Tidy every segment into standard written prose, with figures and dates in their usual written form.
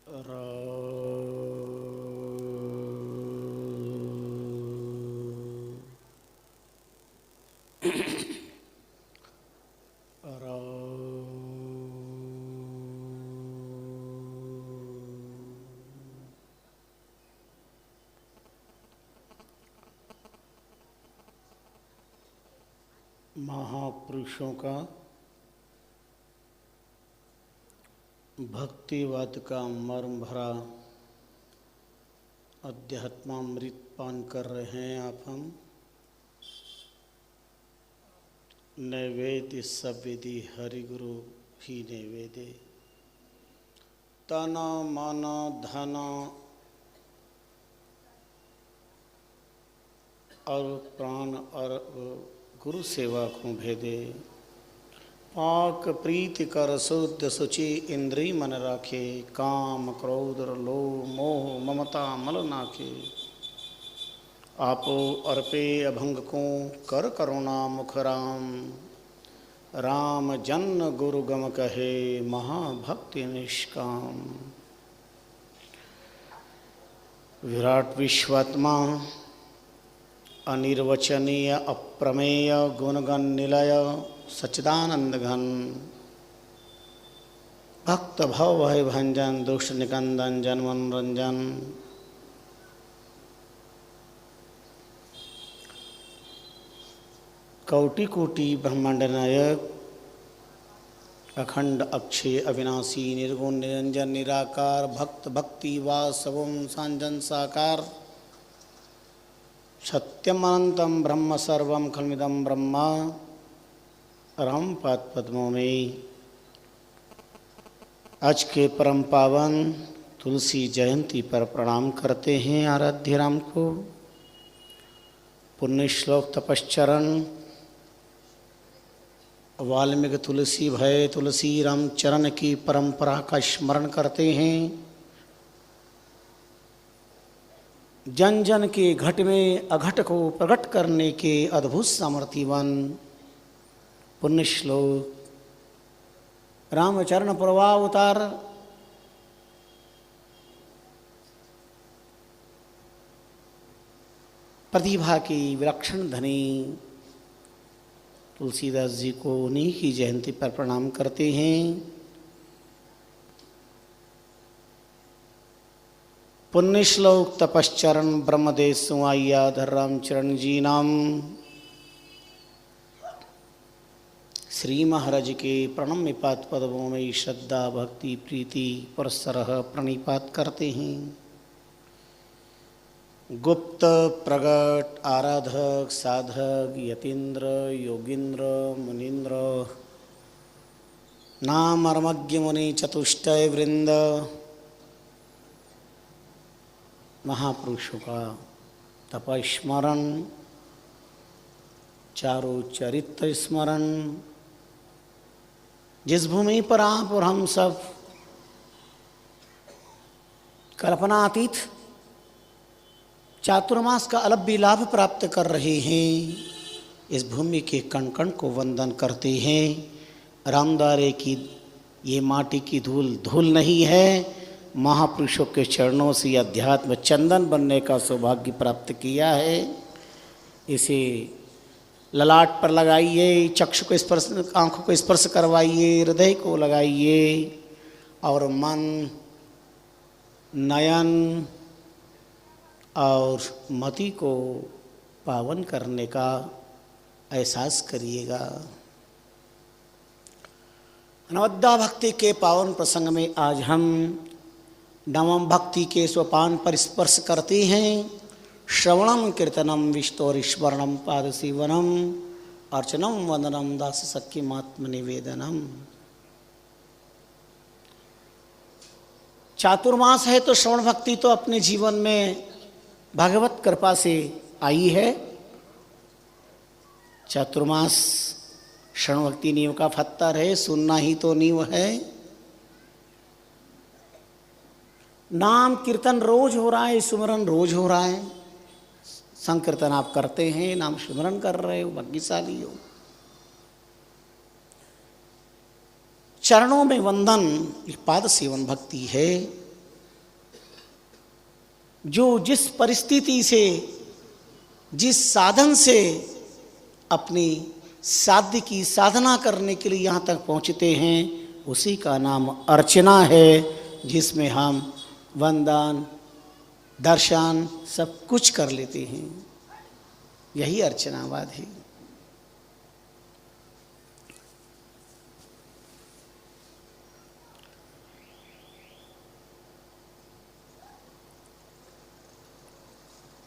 रा रा महापुरुषों का भक्तिवाद का मर्म भरा अध्यात्मामृत पान कर रहे हैं आप हम। नैवेद्य सब विधि हरिगुरु ही नैवेद्य। तन मन धन और प्राण और गुरु सेवा को भेदे। पाक प्रीति कर शुद्ध शुचि इंद्रिय मन राखे। काम क्रोध लोभ मोह ममता मल नाखे। आपो अर्पे अभंग को कर करुणा मुख राम। राम जन गुरु गम कहे महाभक्ति निष्काम। विराट विश्वात्मा अनिर्वचनीय अप्रमेय गुणगण निलय सच्चिदानंद घन। भक्त भव भय भंजन दुष्ट निकंदन जन मनोरंजन। कोटि कोटि ब्रह्मांड नायक अखंड अक्षय अविनाशी निर्गुण निरंजन निराकार भक्त भक्ति वासवं सांजन साकार। सत्यम अनंतम ब्रह्म सर्वम खलमिदम ब्रह्मा। राम पाद पद्मों में आज के परम पावन तुलसी जयंती पर प्रणाम करते हैं आराध्य राम को। पुण्य श्लोक तपश्चरण वाल्मीकि तुलसी भय तुलसी राम चरण की परंपरा का स्मरण करते हैं। जन जन के घट में अघट को प्रकट करने के अद्भुत सामर्थ्यवान पुण्य श्लोक रामचरण प्रवावतार। प्रतिभा की विलक्षण धनी तुलसीदास जी को उन्हीं की जयंती पर प्रणाम करते हैं। पुण्य श्लोक तपश्चरण ब्रह्मदेश सुआयाधर रामचरण जी नाम। श्री महाराज के प्रणम निपात पदों में श्रद्धा भक्ति प्रीति पुरस्सरः प्रणिपात करते हैं। गुप्त प्रगट आराधक साधक यतीन्द्र योगीन्द्र मुनीन्द्र नाम अर्मज्ञ मुनि चतुष्टय वृंद। महापुरुषों का तपस्मरण चारों चरित्र स्मरण। जिस भूमि पर आप और हम सब कल्पनातीत चातुर्मास का अलभ्य लाभ प्राप्त कर रहे हैं, इस भूमि के कण कण को वंदन करते हैं। रामदारे की ये माटी की धूल धूल नहीं है। महापुरुषों के चरणों से अध्यात्म चंदन बनने का सौभाग्य प्राप्त किया है। इसे ललाट पर लगाइए, चक्षु को स्पर्श आँखों को स्पर्श करवाइए, हृदय को लगाइए और मन नयन और मति को पावन करने का एहसास करिएगा। अनवद्या भक्ति के पावन प्रसंग में आज हम नवम भक्ति के सोपान पर स्पर्श करते हैं। श्रवणम कीर्तनम विष्णोर स्मरणम पाद सेवनम अर्चनम वंदनम दास सख्यमात्म निवेदनम। चातुर्मास है तो श्रवण भक्ति तो अपने जीवन में भगवत कृपा से आई है। चातुर्मास श्रवण भक्ति नींव का पत्थर है, सुनना ही तो नींव है। नाम कीर्तन रोज हो रहा है, सुमरन रोज हो रहा है। संकीर्तन आप करते हैं, नाम स्मरण कर रहे हो, भाग्यशाली हो। चरणों में वंदन पाद सेवन भक्ति है। जो जिस परिस्थिति से, जिस साधन से अपनी साध्य की साधना करने के लिए यहाँ तक पहुँचते हैं, उसी का नाम अर्चना है, जिसमें हम वंदन दर्शन सब कुछ कर लेते हैं। यही अर्चनावाद है।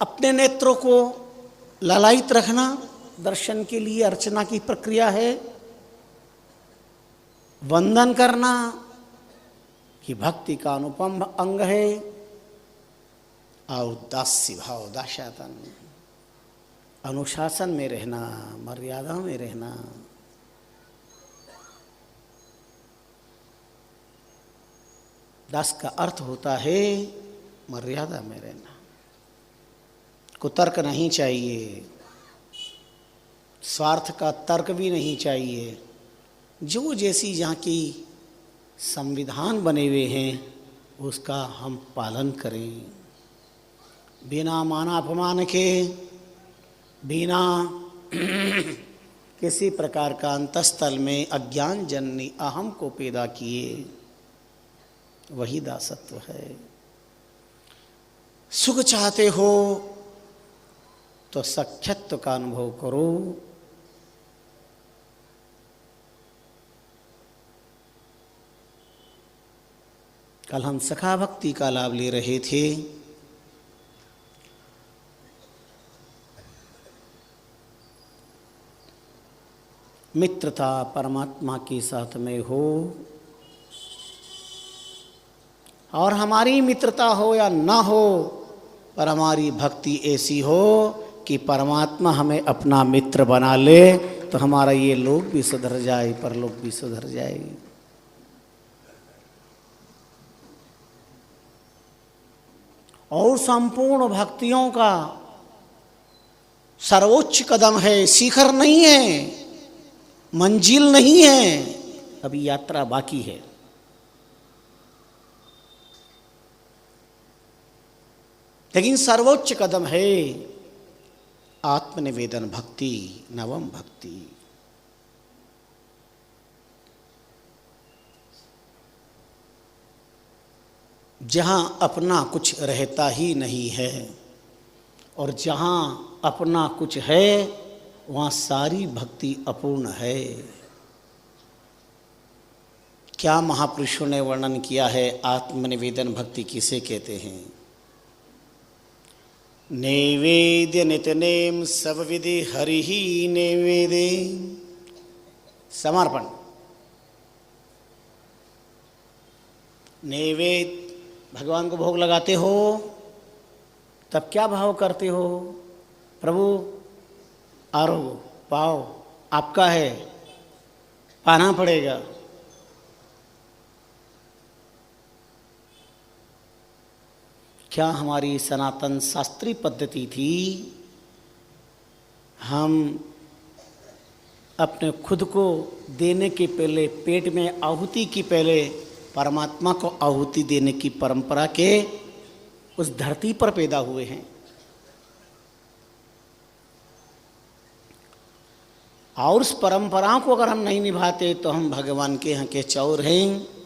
अपने नेत्रों को ललायित रखना दर्शन के लिए अर्चना की प्रक्रिया है। वंदन करना कि भक्ति का अनुपम अंग है। और दास्य भाव, दास्यतन, अनुशासन में रहना, मर्यादा में रहना। दास का अर्थ होता है मर्यादा में रहना। कुतर्क नहीं चाहिए, स्वार्थ का तर्क भी नहीं चाहिए। जो जैसी जहाँ की संविधान बने हुए हैं उसका हम पालन करें, बिना माना अपमान के, बिना किसी प्रकार का अंतस्थल में अज्ञान जन्य अहम को पैदा किए। वही दासत्व है। सुख चाहते हो तो सख्यत्व का अनुभव करो। कल हम सखा भक्ति का लाभ ले रहे थे। मित्रता परमात्मा के साथ में हो, और हमारी मित्रता हो या ना हो, पर हमारी भक्ति ऐसी हो कि परमात्मा हमें अपना मित्र बना ले, तो हमारा ये लोक भी सुधर जाए, परलोक भी सुधर जाए। और संपूर्ण भक्तियों का सर्वोच्च कदम है, शिखर नहीं है, मंजिल नहीं है, अभी यात्रा बाकी है। लेकिन सर्वोच्च कदम है आत्मनिवेदन भक्ति, नवम भक्ति। जहां अपना कुछ रहता ही नहीं है, और जहां अपना कुछ है वहाँ सारी भक्ति अपूर्ण है। क्या महापुरुषों ने वर्णन किया है आत्मनिवेदन भक्ति किसे कहते हैं? नैवेद्य नितनेम सब विधि हरि ही नैवेद्य। समर्पण। नैवेद्य भगवान को भोग लगाते हो, तब क्या भाव करते हो? प्रभु आरो पाओ, आपका है, पाना पड़ेगा। क्या हमारी सनातन शास्त्रीय पद्धति थी? हम अपने खुद को देने के पहले, पेट में आहुति की पहले परमात्मा को आहुति देने की परंपरा के उस धरती पर पैदा हुए हैं। और उस परंपरा को अगर हम नहीं निभाते तो हम भगवान के यहाँ के चौर हैं।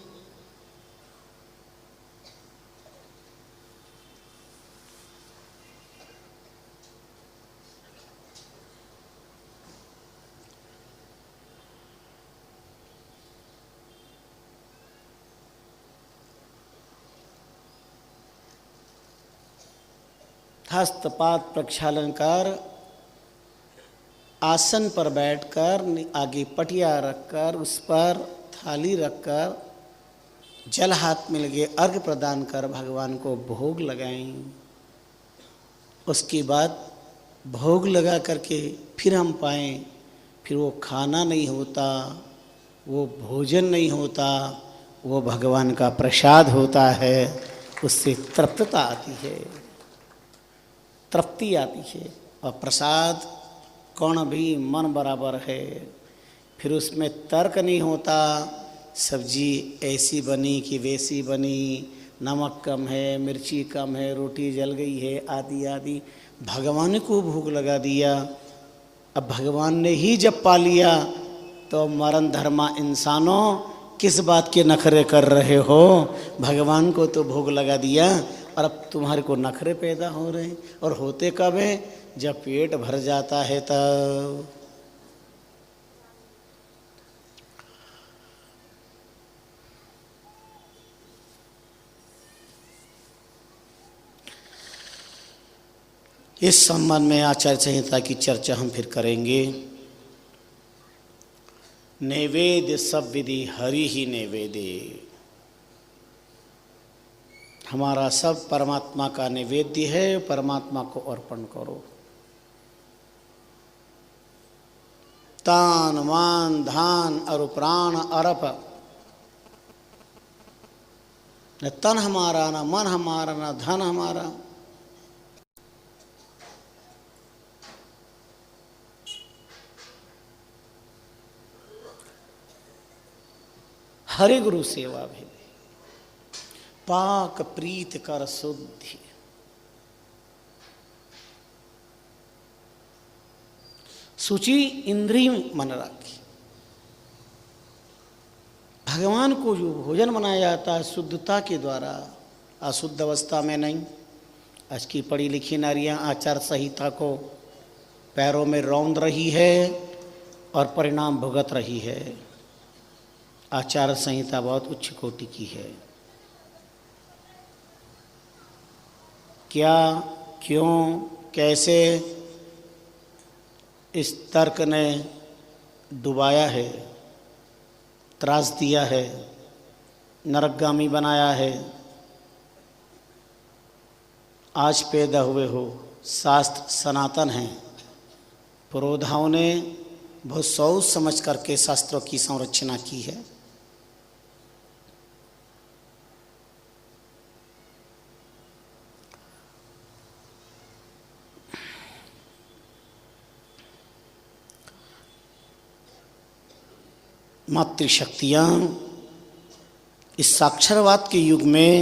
हस्तपाद प्रक्षालन कर, आसन पर बैठकर, आगे पटिया रखकर, उस पर थाली रखकर, जल हाथ में लगे अर्घ्य प्रदान कर भगवान को भोग लगाएं। उसके बाद भोग लगा करके फिर हम पाएं, फिर वो खाना नहीं होता, वो भोजन नहीं होता, वो भगवान का प्रसाद होता है। उससे तृप्तता आती है, तृप्ति आती है। और प्रसाद कौन भी मन बराबर है। फिर उसमें तर्क नहीं होता, सब्जी ऐसी बनी कि वैसी बनी, नमक कम है, मिर्ची कम है, रोटी जल गई है, आदि आदि। भगवान को भोग लगा दिया। अब भगवान ने ही जब पा लिया तो मरण धर्मा इंसानों किस बात के नखरे कर रहे हो? भगवान को तो भोग लगा दिया और अब तुम्हारे को नखरे पैदा हो रहे हैं। और होते कब है? जब पेट भर जाता है तब। इस संबंध में आचार्य संहिता की चर्चा हम फिर करेंगे। नैवेद्य सब विधि हरि ही नैवेद्य। हमारा सब परमात्मा का नैवेद्य है, परमात्मा को अर्पण करो। तान मान धान और प्राण अर्प। न तन हमारा, न मन हमारा, न धन हमारा। हरि गुरु सेवा भी पाक प्रीत कर शुद्धि। सूची इंद्रिय मन राखी। भगवान को जो भोजन बनाया जाता है शुद्धता के द्वारा, अशुद्ध अवस्था में नहीं। आज की पढ़ी लिखी नारियां आचार संहिता को पैरों में रौंद रही है और परिणाम भुगत रही है। आचार संहिता बहुत उच्च कोटि की है। क्या, क्यों, कैसे इस तर्क ने डुबाया है, त्रास दिया है, नरकगामी बनाया है। आज पैदा हुए हो, शास्त्र सनातन हैं। पुरोधाओं ने बहुत सोच समझ करके शास्त्रों की संरचना की है। मातृशक्तियाँ इस साक्षरवाद के युग में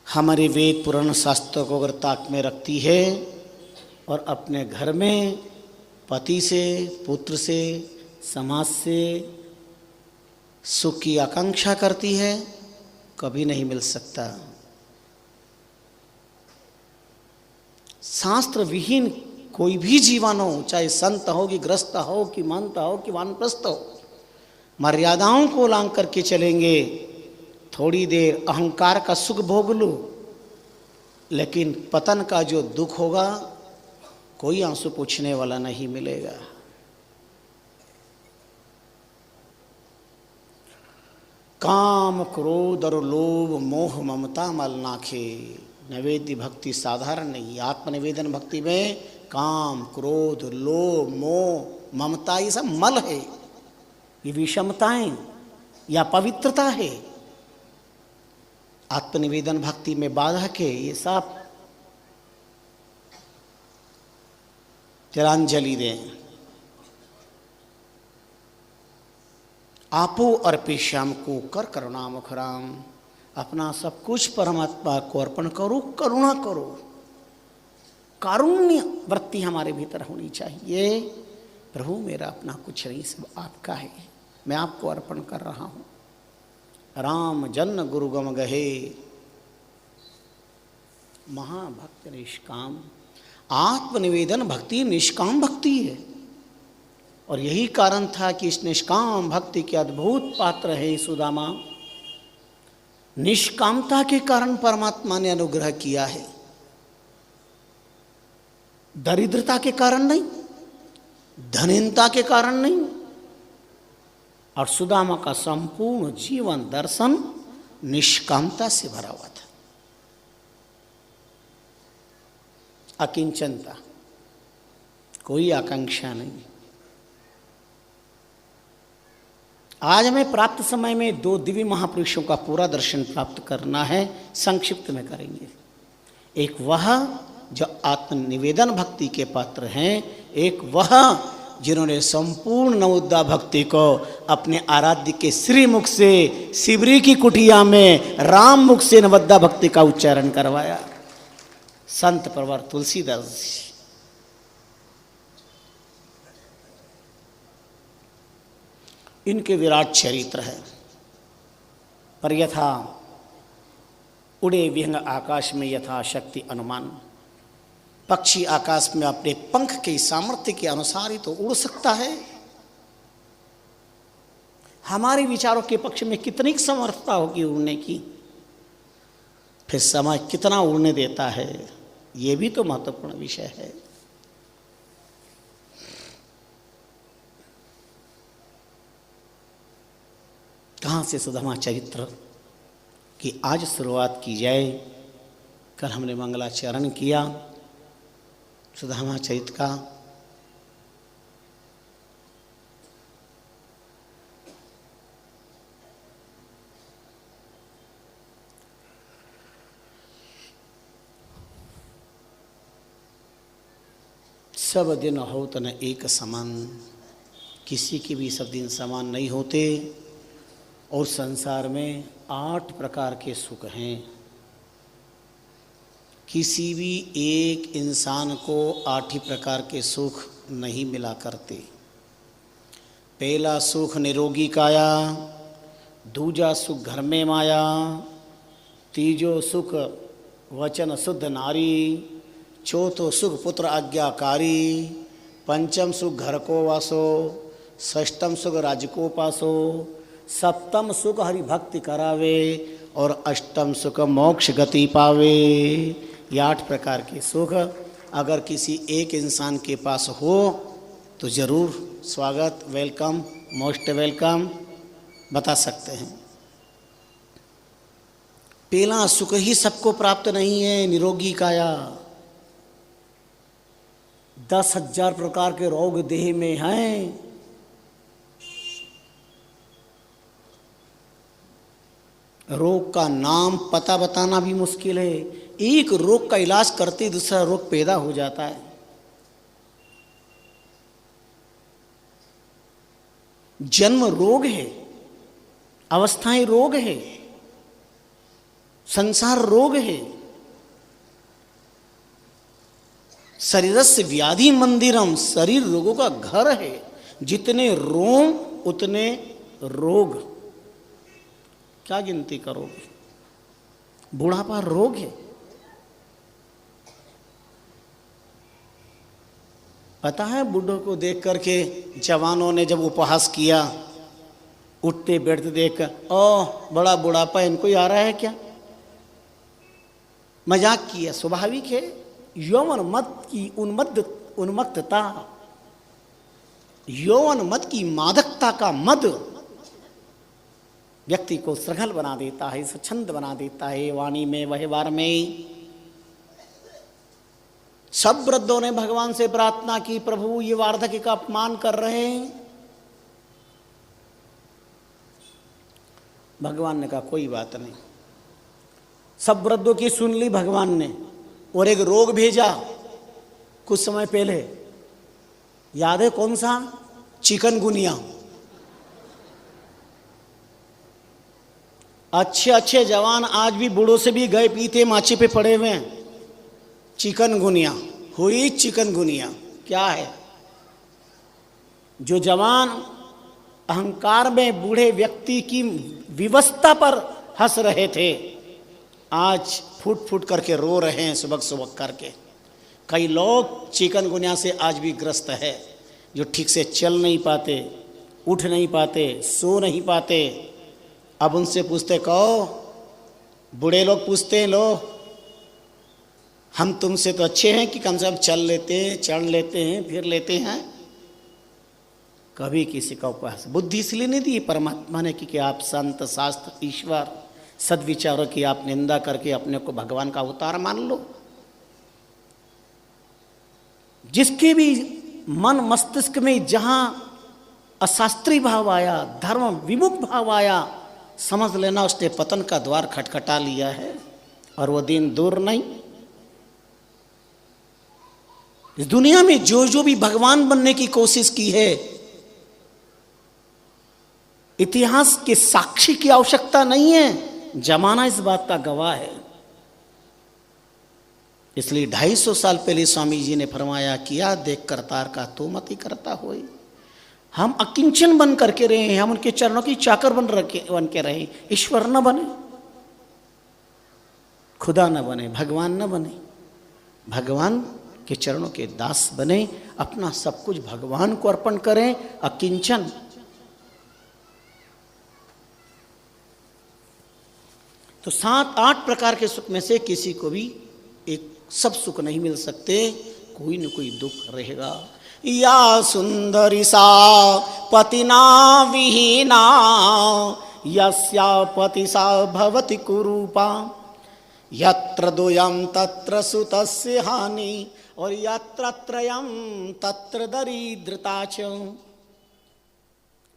हमारे वेद पुराण शास्त्रों को अगर ताक में रखती है और अपने घर में पति से, पुत्र से, समाज से सुख की आकांक्षा करती है, कभी नहीं मिल सकता। शास्त्र विहीन कोई भी जीवन हो, चाहे संत हो कि ग्रस्त हो कि महंत हो कि वानप्रस्थ हो, मर्यादाओं को उल्लंघन करके चलेंगे। थोड़ी देर अहंकार का सुख भोग लो, लेकिन पतन का जो दुख होगा कोई आंसू पूछने वाला नहीं मिलेगा। काम, क्रोध और लोभ, मोह, ममता मल नाखे। नैवेद्य भक्ति साधारण नहीं। आत्मनिवेदन भक्ति में काम, क्रोध, लोभ, मोह, ममता ये सब मल है, ये विषमताएं या पवित्रता है। आत्मनिवेदन भक्ति में बाधक है ये सब। तिलांजलि दें। आपो अर्पे श्याम को कर करुणा मुखराम। अपना सब कुछ परमात्मा को अर्पण करो, करुणा करो। कारुण्य वृत्ति हमारे भीतर होनी चाहिए। प्रभु मेरा अपना कुछ नहीं, सब आपका है, मैं आपको अर्पण कर रहा हूँ। राम जन गुरु गम गहे, महाभक्त निष्काम। आत्मनिवेदन भक्ति निष्काम भक्ति है। और यही कारण था कि इस निष्काम भक्ति के अद्भुत पात्र है सुदामा। निष्कामता के कारण परमात्मा ने अनुग्रह किया है, दरिद्रता के कारण नहीं, धनहीनता के कारण नहीं। और सुदामा का संपूर्ण जीवन दर्शन निष्कामता से भरा हुआ था। अकिंचनता, कोई आकांक्षा नहीं। आज हमें प्राप्त समय में दो दिव्य महापुरुषों का पूरा दर्शन प्राप्त करना है। संक्षिप्त में करेंगे। एक वह जो आत्मनिवेदन भक्ति के पात्र हैं, एक वह जिन्होंने संपूर्ण नवोद्धा भक्ति को अपने आराध्य के श्रीमुख से शिवरी की कुटिया में राम मुख से नवोद्धा भक्ति का उच्चारण करवाया, संत प्रवर तुलसीदास जी। इनके विराट चरित्र है, पर यथा उड़े विहंग आकाश में यथा शक्ति अनुमान। पक्षी आकाश में अपने पंख के सामर्थ्य के अनुसार ही तो उड़ सकता है। हमारे विचारों के पक्ष में कितनी समर्थता होगी उड़ने की, फिर समय कितना उड़ने देता है, ये भी तो महत्वपूर्ण विषय है। कहाँ से सुदामा चरित्र की आज शुरुआत की जाए। कल हमने मंगलाचरण किया सुदामा चरित्र का। सब दिन हो तो न एक समान, किसी के भी सब दिन समान नहीं होते। और संसार में 8 प्रकार के सुख हैं। किसी भी एक इंसान को 8 ही प्रकार के सुख नहीं मिला करते। पहला सुख निरोगी काया, दूजा सुख घर में माया, तीजो सुख वचन शुद्ध नारी, चौथो सुख पुत्र आज्ञाकारी, पंचम सुख घर को वासो, षष्ठम सुख राज्य को पासो, सप्तम सुख हरि भक्ति करावे और अष्टम सुख मोक्ष गति पावे। ये 8 प्रकार के सुख अगर किसी एक इंसान के पास हो तो ज़रूर स्वागत, वेलकम, मोस्ट वेलकम बता सकते हैं। पहला सुख ही सबको प्राप्त नहीं है, निरोगी काया। 10,000 प्रकार के रोग देह में हैं। रोग का नाम पता बताना भी मुश्किल है। एक रोग का इलाज करते दूसरा रोग पैदा हो जाता है। जन्म रोग है, अवस्थाएं रोग है, संसार रोग है। शरीरस्य व्याधि मंदिरम, शरीर रोगों का घर है। जितने रोम उतने रोग, क्या गिनती करोगे। बुढ़ापा रोग है, पता है। बूढ़ों को देख करके जवानों ने जब उपहास किया, उठते बैठते देख कर, ओह बड़ा बुढ़ापा इनको ही आ रहा है क्या, मजाक किया। स्वाभाविक है, यौवन मत की उन्मत्तता, यौवन मत की मादकता का मद व्यक्ति को सघल बना देता है, स्वच्छंद बना देता है। वाणी में व्यवहार में सब वृद्धों ने भगवान से प्रार्थना की, प्रभु ये वार्धक्य का अपमान कर रहे हैं। भगवान ने कहा कोई बात नहीं। सब वृद्धों की सुन ली भगवान ने, और एक रोग भेजा कुछ समय पहले, याद है कौन सा, चिकनगुनिया। अच्छे अच्छे जवान आज भी बूढ़ों से भी गए पीते माची पे पड़े हुए हैं। चिकनगुनिया हुई। चिकनगुनिया क्या है, जो जवान अहंकार में बूढ़े व्यक्ति की विवशता पर हंस रहे थे, आज फूट फूट करके रो रहे हैं सुबह सुबह करके। कई लोग चिकनगुनिया से आज भी ग्रस्त है, जो ठीक से चल नहीं पाते, उठ नहीं पाते, सो नहीं पाते। अब उनसे पूछते, कहो बूढ़े लोग पूछते हैं, लो हम तुमसे तो अच्छे हैं कि कम से कम चल लेते हैं, चढ़ लेते हैं, फिर लेते हैं। कभी किसी का उपहास, बुद्धि इसलिए नहीं दी परमात्मा ने कि आप संत शास्त्र ईश्वर सद्विचारों की आप निंदा करके अपने को भगवान का अवतार मान लो। जिसके भी मन मस्तिष्क में जहां अशास्त्रीय भाव आया, धर्म विमुख भाव आया, समझ लेना उसने पतन का द्वार खटखटा लिया है, और वो दिन दूर नहीं। इस दुनिया में जो जो भी भगवान बनने की कोशिश की है, इतिहास के साक्षी की आवश्यकता नहीं है, जमाना इस बात का गवाह है। इसलिए 250 साल पहले स्वामी जी ने फरमाया, किया देख करतार का तो मत ही करता होए। हम अकिंचन बन करके रहे हैं, हम उनके चरणों की चाकर बन के रहे, ईश्वर न बने, खुदा न बने, भगवान न बने, भगवान के चरणों के दास बने, अपना सब कुछ भगवान को अर्पण करें, अकिंचन। तो 7-8 प्रकार के सुख में से किसी को भी एक सब सुख नहीं मिल सकते, कोई न कोई दुख रहेगा। या सुंदरी सा पतिना विहीना, यस्या पति सा भवति कुरूपा, यत्र दोयम तत्र सुतस्य हानि, और यत्र त्रयम तत्र दरिद्रता च।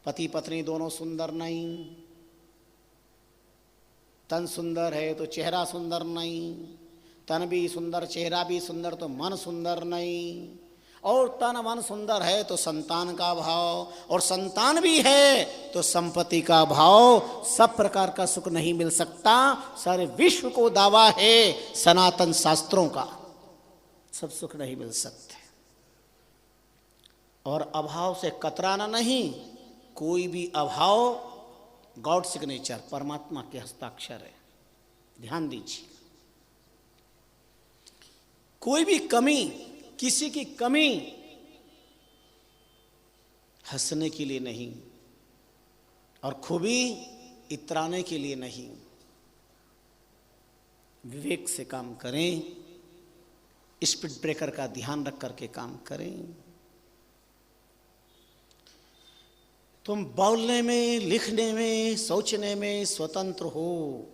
पति पत्नी दोनों सुंदर नहीं, तन सुंदर है तो चेहरा सुंदर नहीं, तन भी सुंदर चेहरा भी सुंदर तो मन सुंदर नहीं, और तन मन सुंदर है तो संतान का भाव, और संतान भी है तो संपत्ति का भाव। सब प्रकार का सुख नहीं मिल सकता। सारे विश्व को दावा है सनातन शास्त्रों का, सब सुख नहीं मिल सकते। और अभाव से कतराना नहीं, कोई भी अभाव गॉड सिग्नेचर, परमात्मा के हस्ताक्षर है, ध्यान दीजिए। कोई भी कमी, किसी की कमी हंसने के लिए नहीं, और खूबी इतराने के लिए नहीं। विवेक से काम करें, स्पीड ब्रेकर का ध्यान रख करके काम करें। तुम बोलने में, लिखने में, सोचने में स्वतंत्र हो,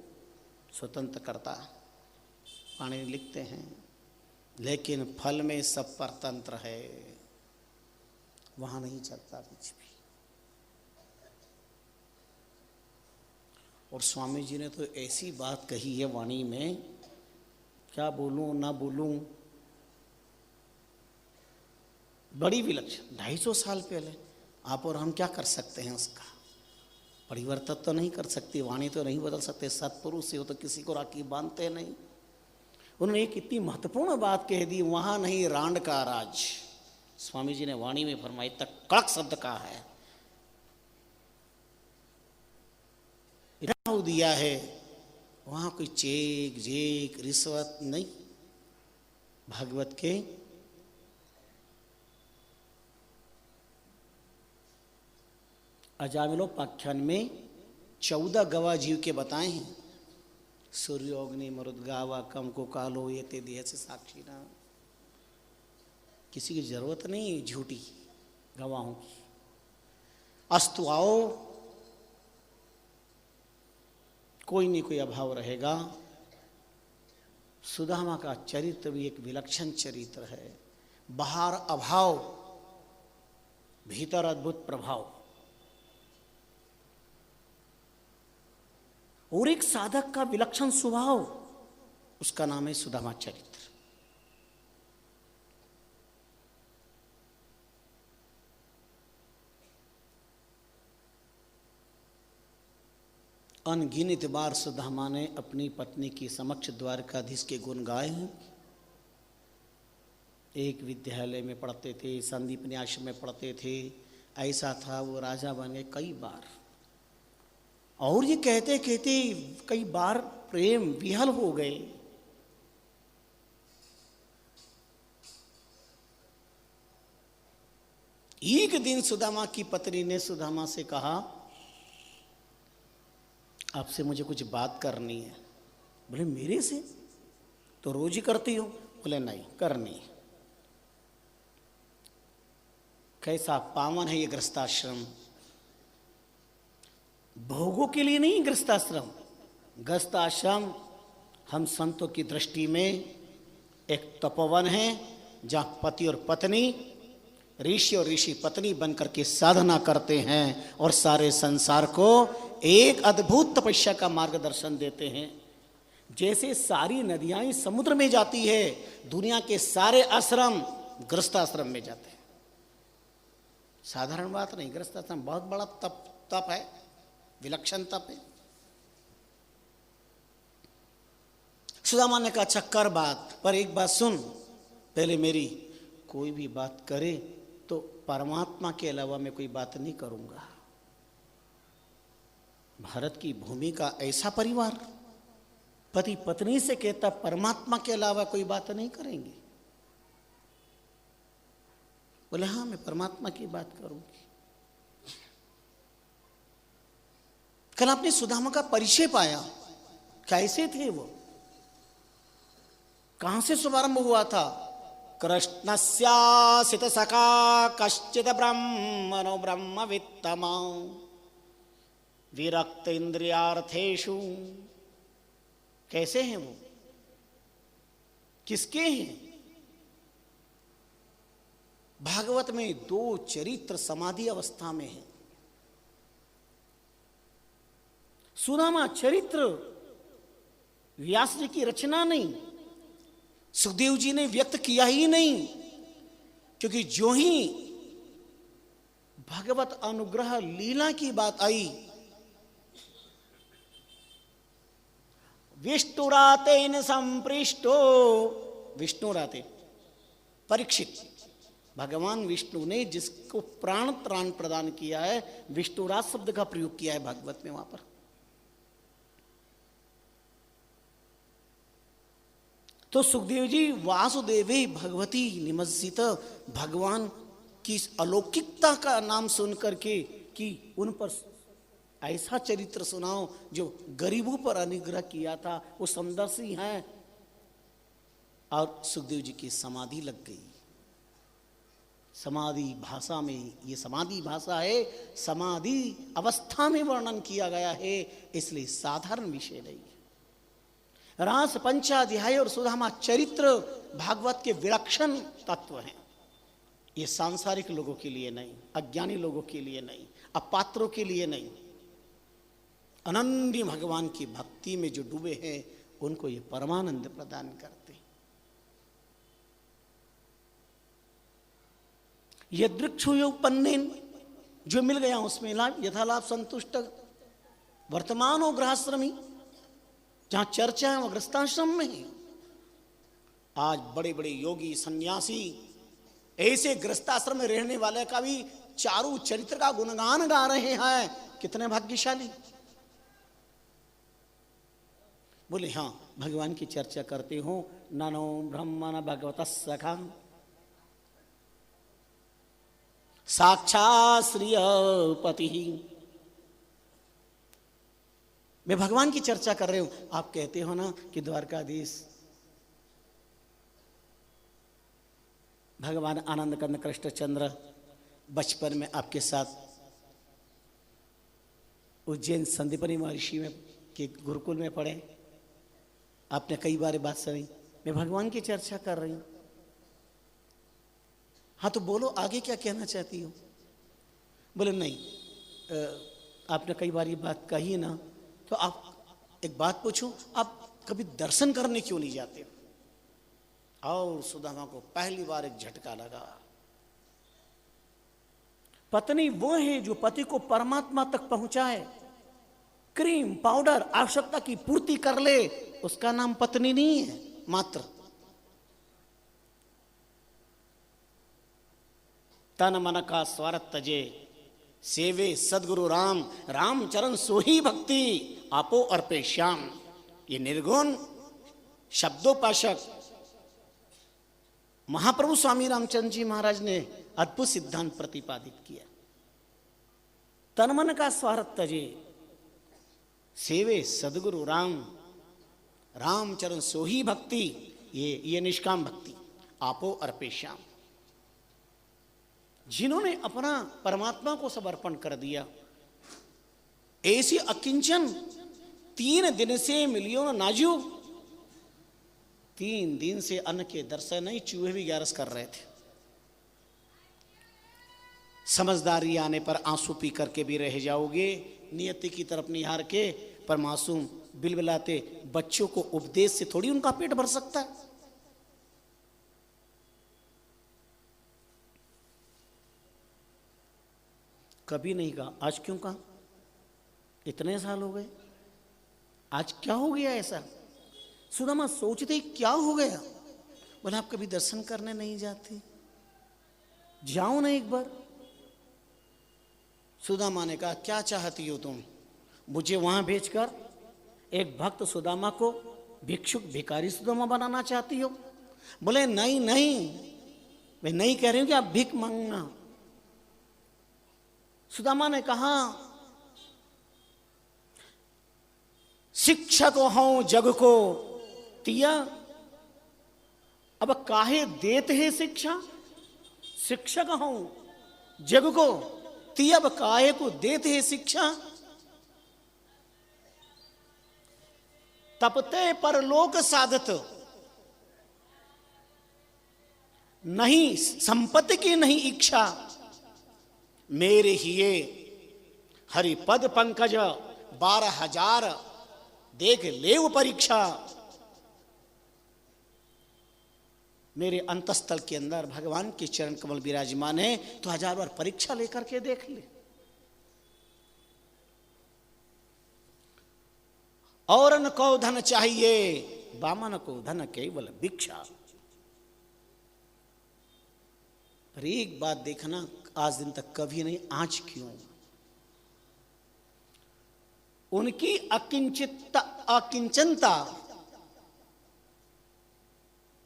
स्वतंत्र करता पाणिनि लिखते हैं, लेकिन फल में सब परतंत्र है, वहां नहीं चलता कुछ भी। और स्वामी जी ने तो ऐसी बात कही है वाणी में, क्या बोलूं ना बोलूं, बड़ी विलक्षण। 250 साल पहले आप और हम क्या कर सकते हैं, उसका परिवर्तन तो नहीं कर सकती, वाणी तो नहीं बदल सकते। सत्पुरुष से हो तो किसी को राखी बांधते नहीं। उन्होंने एक इतनी महत्वपूर्ण बात कह दी, वहां नहीं रांड का राज। स्वामी जी ने वाणी में फरमाई, तक कड़क शब्द का है, इतना दिया है, वहां कोई चेक जेक रिश्वत नहीं। भागवत के अजामिलोपाख्यान में 14 गवाह जीव के बताए हैं। सूर्योग्नि मरुदगावा कम को कालो ये ते देह से साक्षी ना। किसी की जरूरत नहीं झूठी गवाहों की। अस्तु आओ, कोई नहीं कोई अभाव रहेगा। सुदामा का चरित्र भी एक विलक्षण चरित्र है। बाहर अभाव, भीतर अद्भुत प्रभाव। और एक साधक का विलक्षण स्वभाव, उसका नाम है सुदामा चरित्र। अनगिनत बार सुदामा ने अपनी पत्नी की समक्ष द्वारकाधीश के गुण गाए हैं। एक विद्यालय में पढ़ते थे, संदीपनी आश्रम में पढ़ते थे। ऐसा था वो राजा बन गए कई बार। और ये कहते कहते कई बार प्रेम विहल हो गए। एक दिन सुदामा की पत्नी ने सुदामा से कहा, आपसे मुझे कुछ बात करनी है। बोले मेरे से? तो रोज ही करती हो? बोले नहीं, करनी। कैसा पावन है ये गृहस्थाश्रम। भोगों के लिए नहीं गृहस्थाश्रम। गृहस्थाश्रम हम संतों की दृष्टि में एक तपोवन है, जहाँ पति और पत्नी, ऋषि और ऋषि पत्नी बनकर के साधना करते हैं और सारे संसार को एक अद्भुत तपस्या का मार्गदर्शन देते हैं। जैसे सारी नदियाँ समुद्र में जाती है, दुनिया के सारे आश्रम गृहस्थाश्रम में जाते हैं। साधारण बात नहीं, गृहस्थाश्रम बहुत बड़ा तप है, विलक्षण तप है। सुदामा ने कहा अच्छा कर बात, पर एक बात सुन, पहले मेरी कोई भी बात करे तो परमात्मा के अलावा मैं कोई बात नहीं करूंगा। भारत की भूमि का ऐसा परिवार पति पत्नी से कहता परमात्मा के अलावा कोई बात नहीं करेंगे। बोले हाँ मैं परमात्मा की बात करूंगी। कल आपने सुदामा का परिचय पाया, कैसे थे वो, कहां से शुभारंभ हुआ था? कृष्णस्यासित सखा कश्चित ब्रह्मणो ब्रह्मवित्तमा विरक्त इंद्रियार्थेषु। कैसे हैं वो, किसके हैं? भागवत में 2 चरित्र समाधि अवस्था में है। सुदामा चरित्र व्यास जी की रचना नहीं, सुखदेव जी ने व्यक्त किया ही नहीं, क्योंकि जो ही भगवत अनुग्रह लीला की बात आई, विष्णुरातेन संपृष्टो, विष्णुराते परीक्षित, भगवान विष्णु ने जिसको प्राण त्राण प्रदान किया है, विष्णुराज शब्द का प्रयोग किया है भागवत में। वहां पर तो सुखदेव जी वासुदेवे भगवती निमज्जित, भगवान की अलौकिकता का नाम सुन करके कि उन पर ऐसा चरित्र सुनाओ जो गरीबों पर अनुग्रह किया था, वो समदर्शी हैं। और सुखदेव जी की समाधि लग गई। समाधि भाषा में, ये समाधि भाषा है, समाधि अवस्था में वर्णन किया गया है, इसलिए साधारण विषय नहीं है। रास पंचाध्याय और सुदामा चरित्र भागवत के विलक्षण तत्व हैं। ये सांसारिक लोगों के लिए नहीं, अज्ञानी लोगों के लिए नहीं, अपात्रों के लिए नहीं, अनन्य भगवान की भक्ति में जो डूबे हैं उनको ये परमानंद प्रदान करते। यदृक्षुयोपन्नेन, जो मिल गया उसमें लाभ, यथालाभ संतुष्ट। वर्तमान हो गृहश्रमी, जहां चर्चा है वह गृहस्थाश्रम में है। आज बड़े बड़े योगी सन्यासी ऐसे गृहस्थाश्रम में रहने वाले का भी चारों चरित्र का गुणगान गा रहे हैं। कितने भाग्यशाली। बोले हाँ भगवान की चर्चा करते हो, ननो ब्रह्मण भगवतः सखा साक्षात् श्रियपति। मैं भगवान की चर्चा कर रही हूं, आप कहते हो ना कि द्वारकाधीश भगवान आनंद कंद कृष्णचंद्र बचपन में आपके साथ उज्जैन संदीपनी महर्षि में के गुरुकुल में पढ़े, आपने कई बार बात सुनी। मैं भगवान की चर्चा कर रही हूं। हाँ तो बोलो आगे क्या कहना चाहती हो? बोले नहीं, आपने कई बार ये बात कही ना, तो आप एक बात पूछूं, आप कभी दर्शन करने क्यों नहीं जाते? और सुदामा को पहली बार एक झटका लगा। पत्नी वो है जो पति को परमात्मा तक पहुंचाए, क्रीम पाउडर आवश्यकता की पूर्ति कर ले, उसका नाम पत्नी नहीं है मात्र। तन मन का स्वार्थ तजे, सेवे सदगुरु राम, राम चरण सोही भक्ति, आपो अर्पे श्याम। ये निर्गुण शब्दोपासक महाप्रभु स्वामी रामचंद्र जी महाराज ने अद्भुत सिद्धांत प्रतिपादित किया। तन मन का स्वार्थ तजे, सेवे सदगुरु राम, राम चरण सोही भक्ति, ये निष्काम भक्ति, आपो अर्पे श्याम। जिन्होंने अपना परमात्मा को समर्पण कर दिया, ऐसी अकिंचन 3 दिन से मिलियों नाजू, 3 दिन से अन्न के दर्शन नहीं, चूहे भी ग्यारस कर रहे थे। समझदारी आने पर आंसू पी करके भी रह जाओगे, नियति की तरफ निहार के, पर मासूम बिलबिलाते बच्चों को उपदेश से थोड़ी उनका पेट भर सकता है। कभी नहीं कहा। आज क्यों कहा? इतने साल हो गए, आज क्या हो गया ऐसा? सुदामा सोचते क्या हो गया? बोले आप कभी दर्शन करने नहीं जाते? जाओ ना एक बार। सुदामा ने कहा क्या चाहती हो तुम? मुझे वहां भेजकर एक भक्त सुदामा को भिक्षुक भिखारी सुदामा बनाना चाहती हो? बोले नहीं नहीं, मैं नहीं कह रही हूं कि आप भीख मांगना। सुदामा ने कहा शिक्षक हूं जग को तिया, अब काहे देते हैं शिक्षा? शिक्षक हूं जग को तिया, अब काहे को देते हैं शिक्षा? तपते परलोक साधत, नहीं संपत्ति की नहीं इच्छा, मेरे हिये हरिपद पंकज 12,000 देख लेव परीक्षा। मेरे अंतस्थल के अंदर भगवान के चरण कमल विराजमान है, तो 1000 बार परीक्षा लेकर के देख ले। और न को धन चाहिए, बामन को धन केवल भिक्षा। पर एक बात देखना, आज दिन तक कभी नहीं, आज क्यों? उनकी अकिंचनता,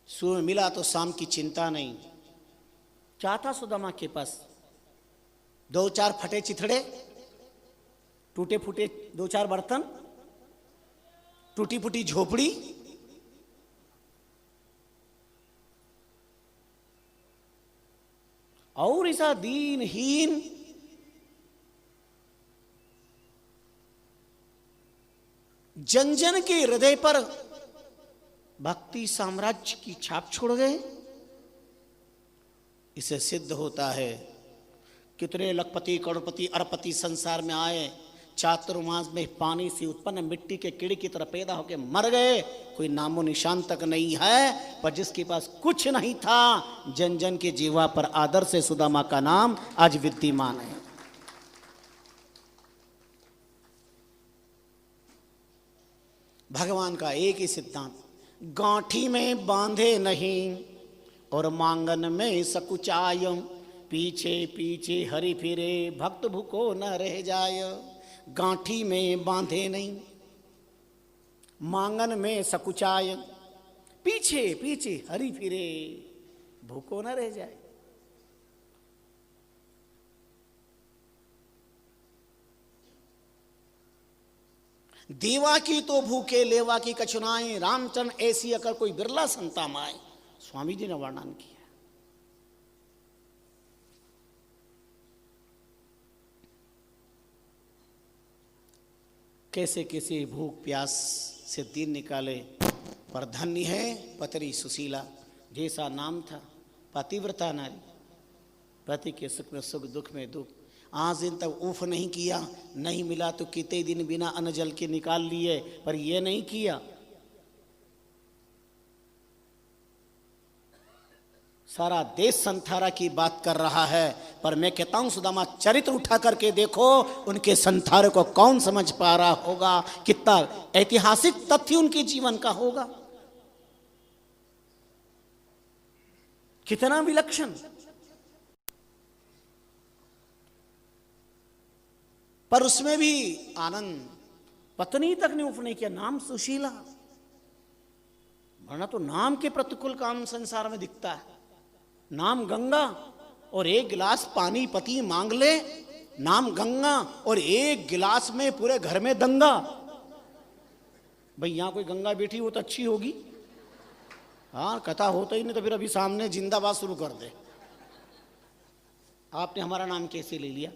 सुबह मिला तो शाम की चिंता नहीं। क्या था सुदामा के पास? 2-4 फटे चिथड़े, टूटे फूटे 2-4 बर्तन, टूटी फूटी झोपड़ी, और ऐसा दीनहीन जन जन के हृदय पर भक्ति साम्राज्य की छाप छोड़ गए। इसे सिद्ध होता है कितने लखपति करोड़पति अरबपति संसार में आए, चातुर्मास में पानी से उत्पन्न मिट्टी के कीड़े की तरह पैदा होकर मर गए, कोई नामो निशान तक नहीं है। पर जिसके पास कुछ नहीं था, जन जन के जीवा पर आदर से सुदामा का नाम आज विद्यमान है। भगवान का एक ही सिद्धांत, गांठी में बांधे नहीं और मांगन में सकुचाय, पीछे पीछे हरि फिरे भक्त भूखो न रह जाय। गांठी में बांधे नहीं, मांगन में सकुचाय, पीछे पीछे हरि फिरे भूखो न रह जाए। देवा की तो भूखे लेवा की कछुनाएं, रामचंद्र ऐसी अकर कोई बिरला संता माए। स्वामी जी ने वर्णन किया। कैसे कैसे भूख प्यास से दिन निकाले, पर धन्य है पतरी सुशीला, जैसा नाम था पतिव्रता नारी, पति के सुख में सुख दुख में दुख। आज दिन तक उफ नहीं किया, नहीं मिला तो कितने दिन बिना अन्न जल के निकाल लिए, पर यह नहीं किया। सारा देश संथारा की बात कर रहा है, पर मैं कहता हूं सुदामा चरित्र उठा करके देखो, उनके संथारे को कौन समझ पा रहा होगा? कितना ऐतिहासिक तथ्य उनके जीवन का होगा, कितना विलक्षण। पर उसमें भी आनंद, पत्नी तक ने उफ नहीं किया, नाम सुशीला। वरना तो नाम के प्रतिकूल काम संसार में दिखता है। नाम गंगा और एक गिलास पानी पति मांग ले, नाम गंगा और एक गिलास में पूरे घर में दंगा। भाई यहां कोई गंगा बैठी हो तो अच्छी होगी। हाँ, कथा होता ही नहीं तो फिर अभी सामने जिंदाबाद शुरू कर दे। आपने हमारा नाम कैसे ले लिया?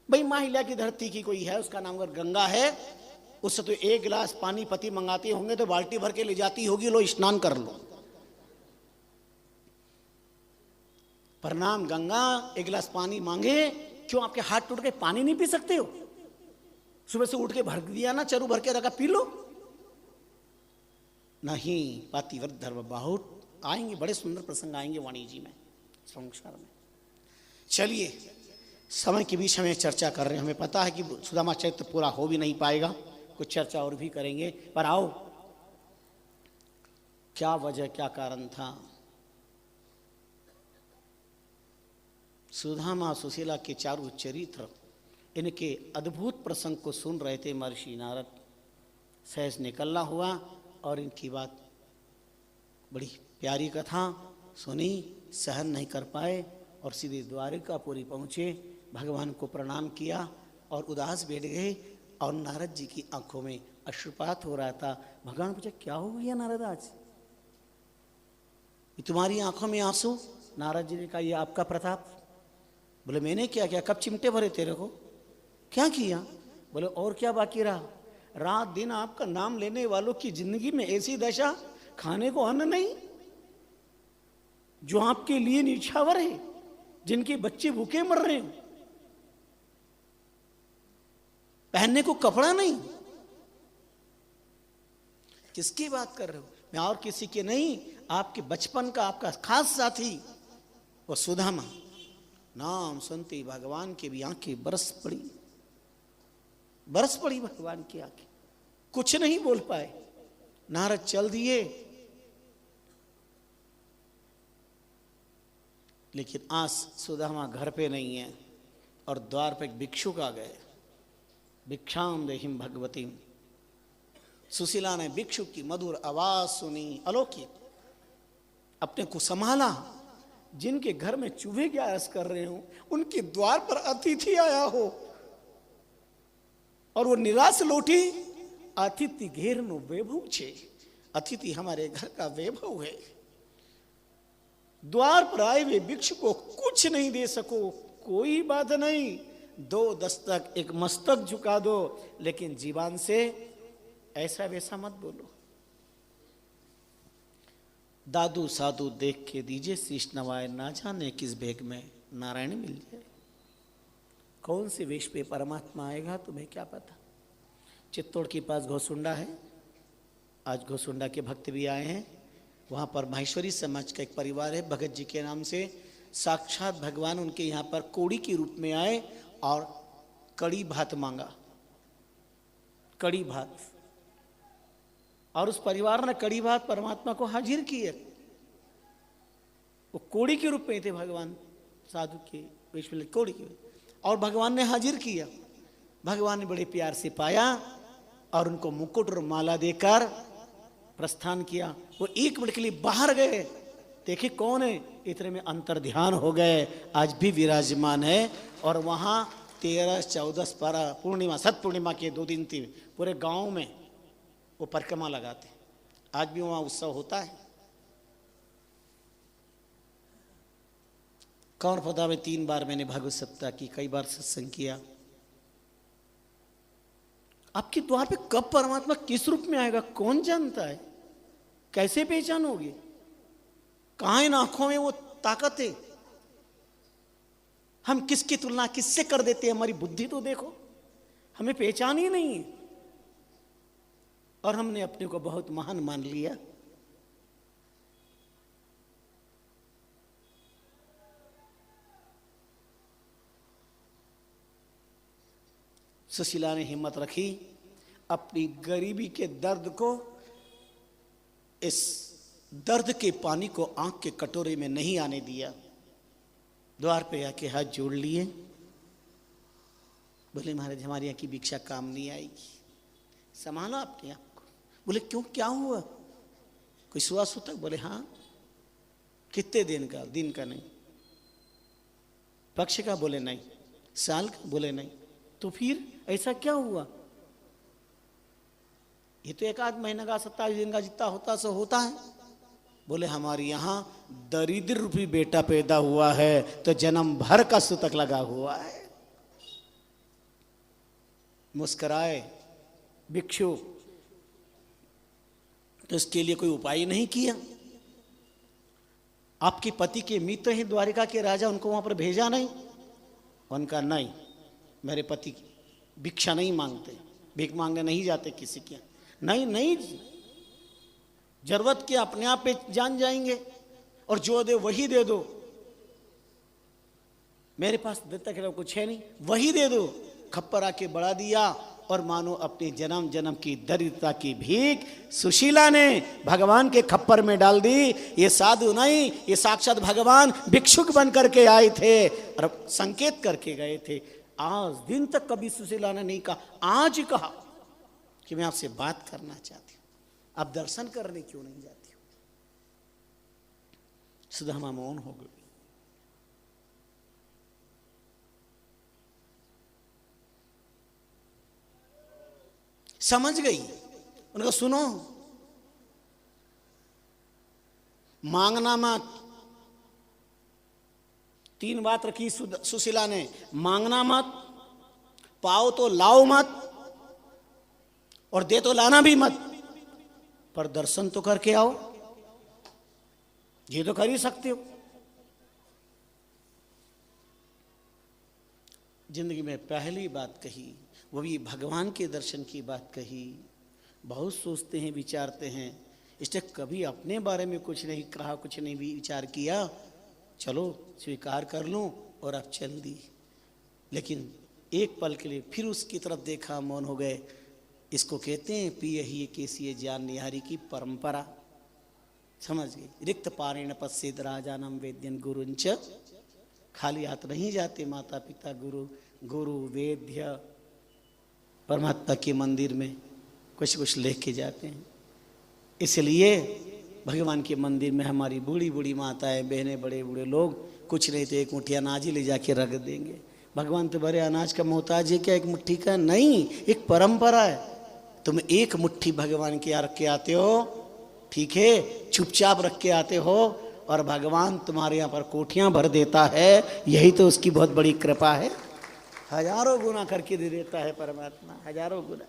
भाई माहिल्या की धरती की कोई है, उसका नाम अगर गंगा है, उससे तो एक गिलास पानी पति मंगाते होंगे तो बाल्टी भर के ले जाती होगी, लो स्नान कर लो। प्रणाम गंगा, एक गिलास पानी मांगे, क्यों आपके हाथ टूट गए? पानी नहीं पी सकते हो? सुबह से उठ के भर दिया ना, चरू भर के रखा, पी लो। नहीं, पातिव्रत धर्म बहुत आएंगे, बड़े सुंदर प्रसंग आएंगे वाणी जी में, संसार में। चलिए, समय के बीच हमें चर्चा कर रहे हैं, हमें पता है कि सुदामा चरित्र पूरा हो भी नहीं पाएगा, कुछ चर्चा और भी करेंगे, पर आओ क्या वजह क्या कारण था। सुदामा सुशीला के चारों चरित्र, इनके अद्भुत प्रसंग को सुन रहे थे महर्षि नारद। सहज निकलना हुआ और इनकी बात, बड़ी प्यारी कथा सुनी, सहन नहीं कर पाए और सीधे द्वारिकापुरी पहुँचे, भगवान को प्रणाम किया और उदास बैठ गए। और नारद जी की आंखों में अश्रुपात हो रहा था। भगवान पूछा क्या हो गया नारद, आज तुम्हारी आंखों में आंसू? नारद जी ने कहा ये आपका प्रताप। बोले मैंने क्या किया, कब चिमटे भरे तेरे को, क्या किया? बोले और क्या बाकी रहा, रात दिन आपका नाम लेने वालों की जिंदगी में ऐसी दशा, खाने को अन्न नहीं, जो आपके लिए निछावर है, जिनके बच्चे भूखे मर रहे हैं, पहनने को कपड़ा नहीं। किसकी बात कर रहे हो? मैं और किसी के नहीं, आपके बचपन का आपका खास साथी वो सुदामा। नाम सुनते ही भगवान की भी आंखें बरस पड़ी, बरस पड़ी भगवान की आंखें, कुछ नहीं बोल पाए। नारद चल दिए, लेकिन आज सुदामा घर पे नहीं है और द्वार पे एक भिक्षुक आ गए। भिक्षाम देहिम भगवतीम। सुशीला ने भिक्षुक की मधुर आवाज सुनी, अलौकिक, अपने को संभाला। जिनके घर में चूहे ग्यारस कर रहे हो, उनके द्वार पर अतिथि आया हो और वो निराश लौटी। अतिथि घेर नो वैभव छे, अतिथि हमारे घर का वैभव है। द्वार पर आए हुए भिक्षु को कुछ नहीं दे सको, कोई बात नहीं, 2 दस्तक, एक मस्तक झुका दो, लेकिन जीवान से ऐसा वैसा मत बोलो। दादू साधु देख के दीजिए शीश नवाए, ना जाने किस भेग में नारायण मिल जाए। कौन से वेश पे परमात्मा आएगा तुम्हें क्या पता। चित्तौड़ के पास घोसुंडा है, आज घोसुंडा के भक्त भी आए हैं। वहाँ पर माहेश्वरी समाज का एक परिवार है, भगत जी के नाम से। साक्षात भगवान उनके यहाँ पर कोड़ी के रूप में आए और कड़ी भात मांगा, कड़ी भात, और उस परिवार ने कड़ी भात परमात्मा को हाजिर किए। वो कोड़ी के रूप में थे भगवान, साधु के वेश में कोड़ी के, और भगवान ने हाजिर किया। भगवान ने बड़े प्यार से पाया और उनको मुकुट और माला देकर प्रस्थान किया। वो 1 मिनट के लिए बाहर गए, देखे कौन है, इतने में अंतर ध्यान हो गए, आज भी विराजमान है। और वहाँ 13, 14 12 पूर्णिमा, सत पूर्णिमा के 2 दिन थी, पूरे गांव में वो परिक्रमा लगाते। आज भी वहाँ उत्सव होता है। कौन पता, में 3 बार मैंने भागवत सप्ताह की, कई बार सत्संग किया। आपके द्वार पे कब परमात्मा किस रूप में आएगा कौन जानता है, कैसे पहचानोगे? कहां इन आंखों में वो ताकत है? हम किसकी तुलना किससे कर देते हैं? हमारी बुद्धि तो देखो, हमें पहचान ही नहीं है और हमने अपने को बहुत महान मान लिया। सुशीला ने हिम्मत रखी, अपनी गरीबी के दर्द को, इस दर्द के पानी को आंख के कटोरे में नहीं आने दिया। द्वार पे आके हाथ जोड़ लिए, बोले महाराज हमारे यहाँ की भिक्षा काम नहीं आएगी, संभालो अपने आप को। बोले क्यों, क्या हुआ, कोई सुवास होता? बोले हाँ। कितने दिन का? दिन का नहीं। पक्ष का? बोले नहीं। साल का? बोले नहीं। तो फिर ऐसा क्या हुआ? ये तो 1 आध महीने का 27 दिन का जितना होता सो होता है। बोले हमारे यहाँ दरिद्र रूपी बेटा पैदा हुआ है तो जन्म भर का सूतक लगा हुआ है। मुस्कराए भिक्षु, तो इसके लिए कोई उपाय नहीं किया? आपके पति के मित्र हैं द्वारिका के राजा, उनको वहां पर भेजा नहीं? उनका नहीं, मेरे पति भिक्षा नहीं मांगते, भीख मांगने नहीं जाते किसी के। नहीं नहीं, जरूरत के अपने आप पे जान जाएंगे और जो दे वही दे दो। मेरे पास देता के कुछ है नहीं, वही दे दो। खप्पर आके बढ़ा दिया और मानो अपने जन्म जन्म की दरिद्रता की भीख सुशीला ने भगवान के खप्पर में डाल दी। ये साधु नहीं, ये साक्षात भगवान भिक्षुक बन करके आए थे और संकेत करके गए थे। आज दिन तक कभी सुशीला ने नहीं कहा, आज कहा कि मैं आपसे बात करना चाहती हूं, आप दर्शन करने क्यों नहीं जाती हो? सुदामा मौन हो गई। समझ गई, उनका सुनो, मांगना मत। 3 बात रखी सुशीला ने, मांगना मत, पाओ तो लाओ मत, और दे तो लाना भी मत, पर दर्शन तो करके आओ, ये तो कर ही सकते हो। जिंदगी में पहली बात कही, वो भी भगवान के दर्शन की बात कही। बहुत सोचते हैं, विचारते हैं, इसने कभी अपने बारे में कुछ नहीं कहा, कुछ नहीं भी विचार किया, चलो स्वीकार कर लूं, और अब चल दी। लेकिन एक पल के लिए फिर उसकी तरफ देखा, मौन हो गए। इसको कहते हैं पिय ही केसी ज्ञान निहारी की परंपरा। समझ गए? रिक्त पारेण पश्येद राजानम वेद्यन गुरुंच। खाली हाथ नहीं जाते माता पिता गुरु, गुरु वेद्य परमात्मा के मंदिर में कुछ कुछ लेके जाते हैं। इसलिए भगवान के मंदिर में हमारी बूढ़ी बूढ़ी माताएं बहनें, बड़े बूढ़े लोग कुछ नहीं तो एक मुट्ठी अनाज ही ले जाके रख देंगे। भगवान तो बड़े अनाज का मोहताज है क्या? एक मुट्ठी का नहीं, एक परंपरा है। तुम एक मुट्ठी भगवान के यहाँ रख के आते हो, ठीक है, चुपचाप रख के आते हो, और भगवान तुम्हारे यहाँ पर कोठियां भर देता है। यही तो उसकी बहुत बड़ी कृपा है। हजारों गुना करके दे देता है परमात्मा, हजारों गुना।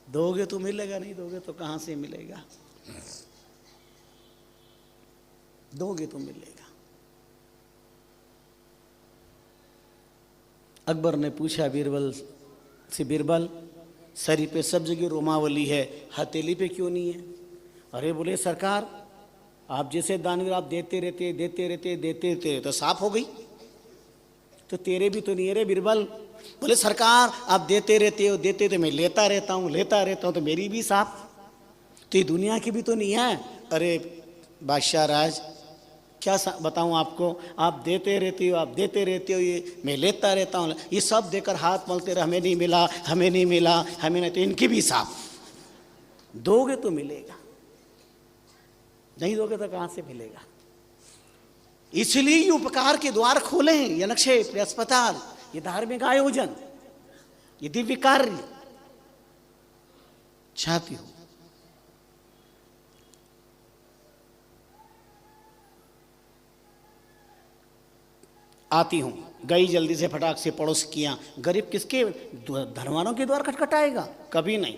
दोगे तो मिलेगा, नहीं दोगे तो कहां से मिलेगा? दोगे तो मिलेगा। अकबर ने पूछा बीरबल से, बीरबल शरीर पे सब जगह रोमावली है, हथेली पे क्यों नहीं है? अरे बोले सरकार, आप जैसे दानवीर, आप देते रहते देते रहते देते रहते तो साफ हो गई, तो तेरे भी तो नहीं है रे बीरबल। बोले सरकार, आप देते रहते हो देते, तो मैं लेता रहता हूँ, तो मेरी भी साफ, तो ये दुनिया की भी तो नहीं है। अरे बादशाह राज, क्या बताऊं आपको, आप देते रहते हो, आप देते रहते हो, ये मैं लेता रहता हूँ, ये सब देकर हाथ मलते रहे, हमें नहीं मिला, हमें नहीं मिला, हमें नहीं, तो इनकी भी साफ। दोगे तो मिलेगा, नहीं दोगे तो कहां से मिलेगा? इसलिए ये उपकार के द्वार खोले हैं, ये नक्षेप, ये अस्पताल, ये धार्मिक आयोजन, ये दिव्य कार्य। चाहती हूं आती हूं, गई जल्दी से, फटाक से पड़ोस किया। गरीब किसके, धनवानों के द्वार खटखटाएगा? कभी नहीं।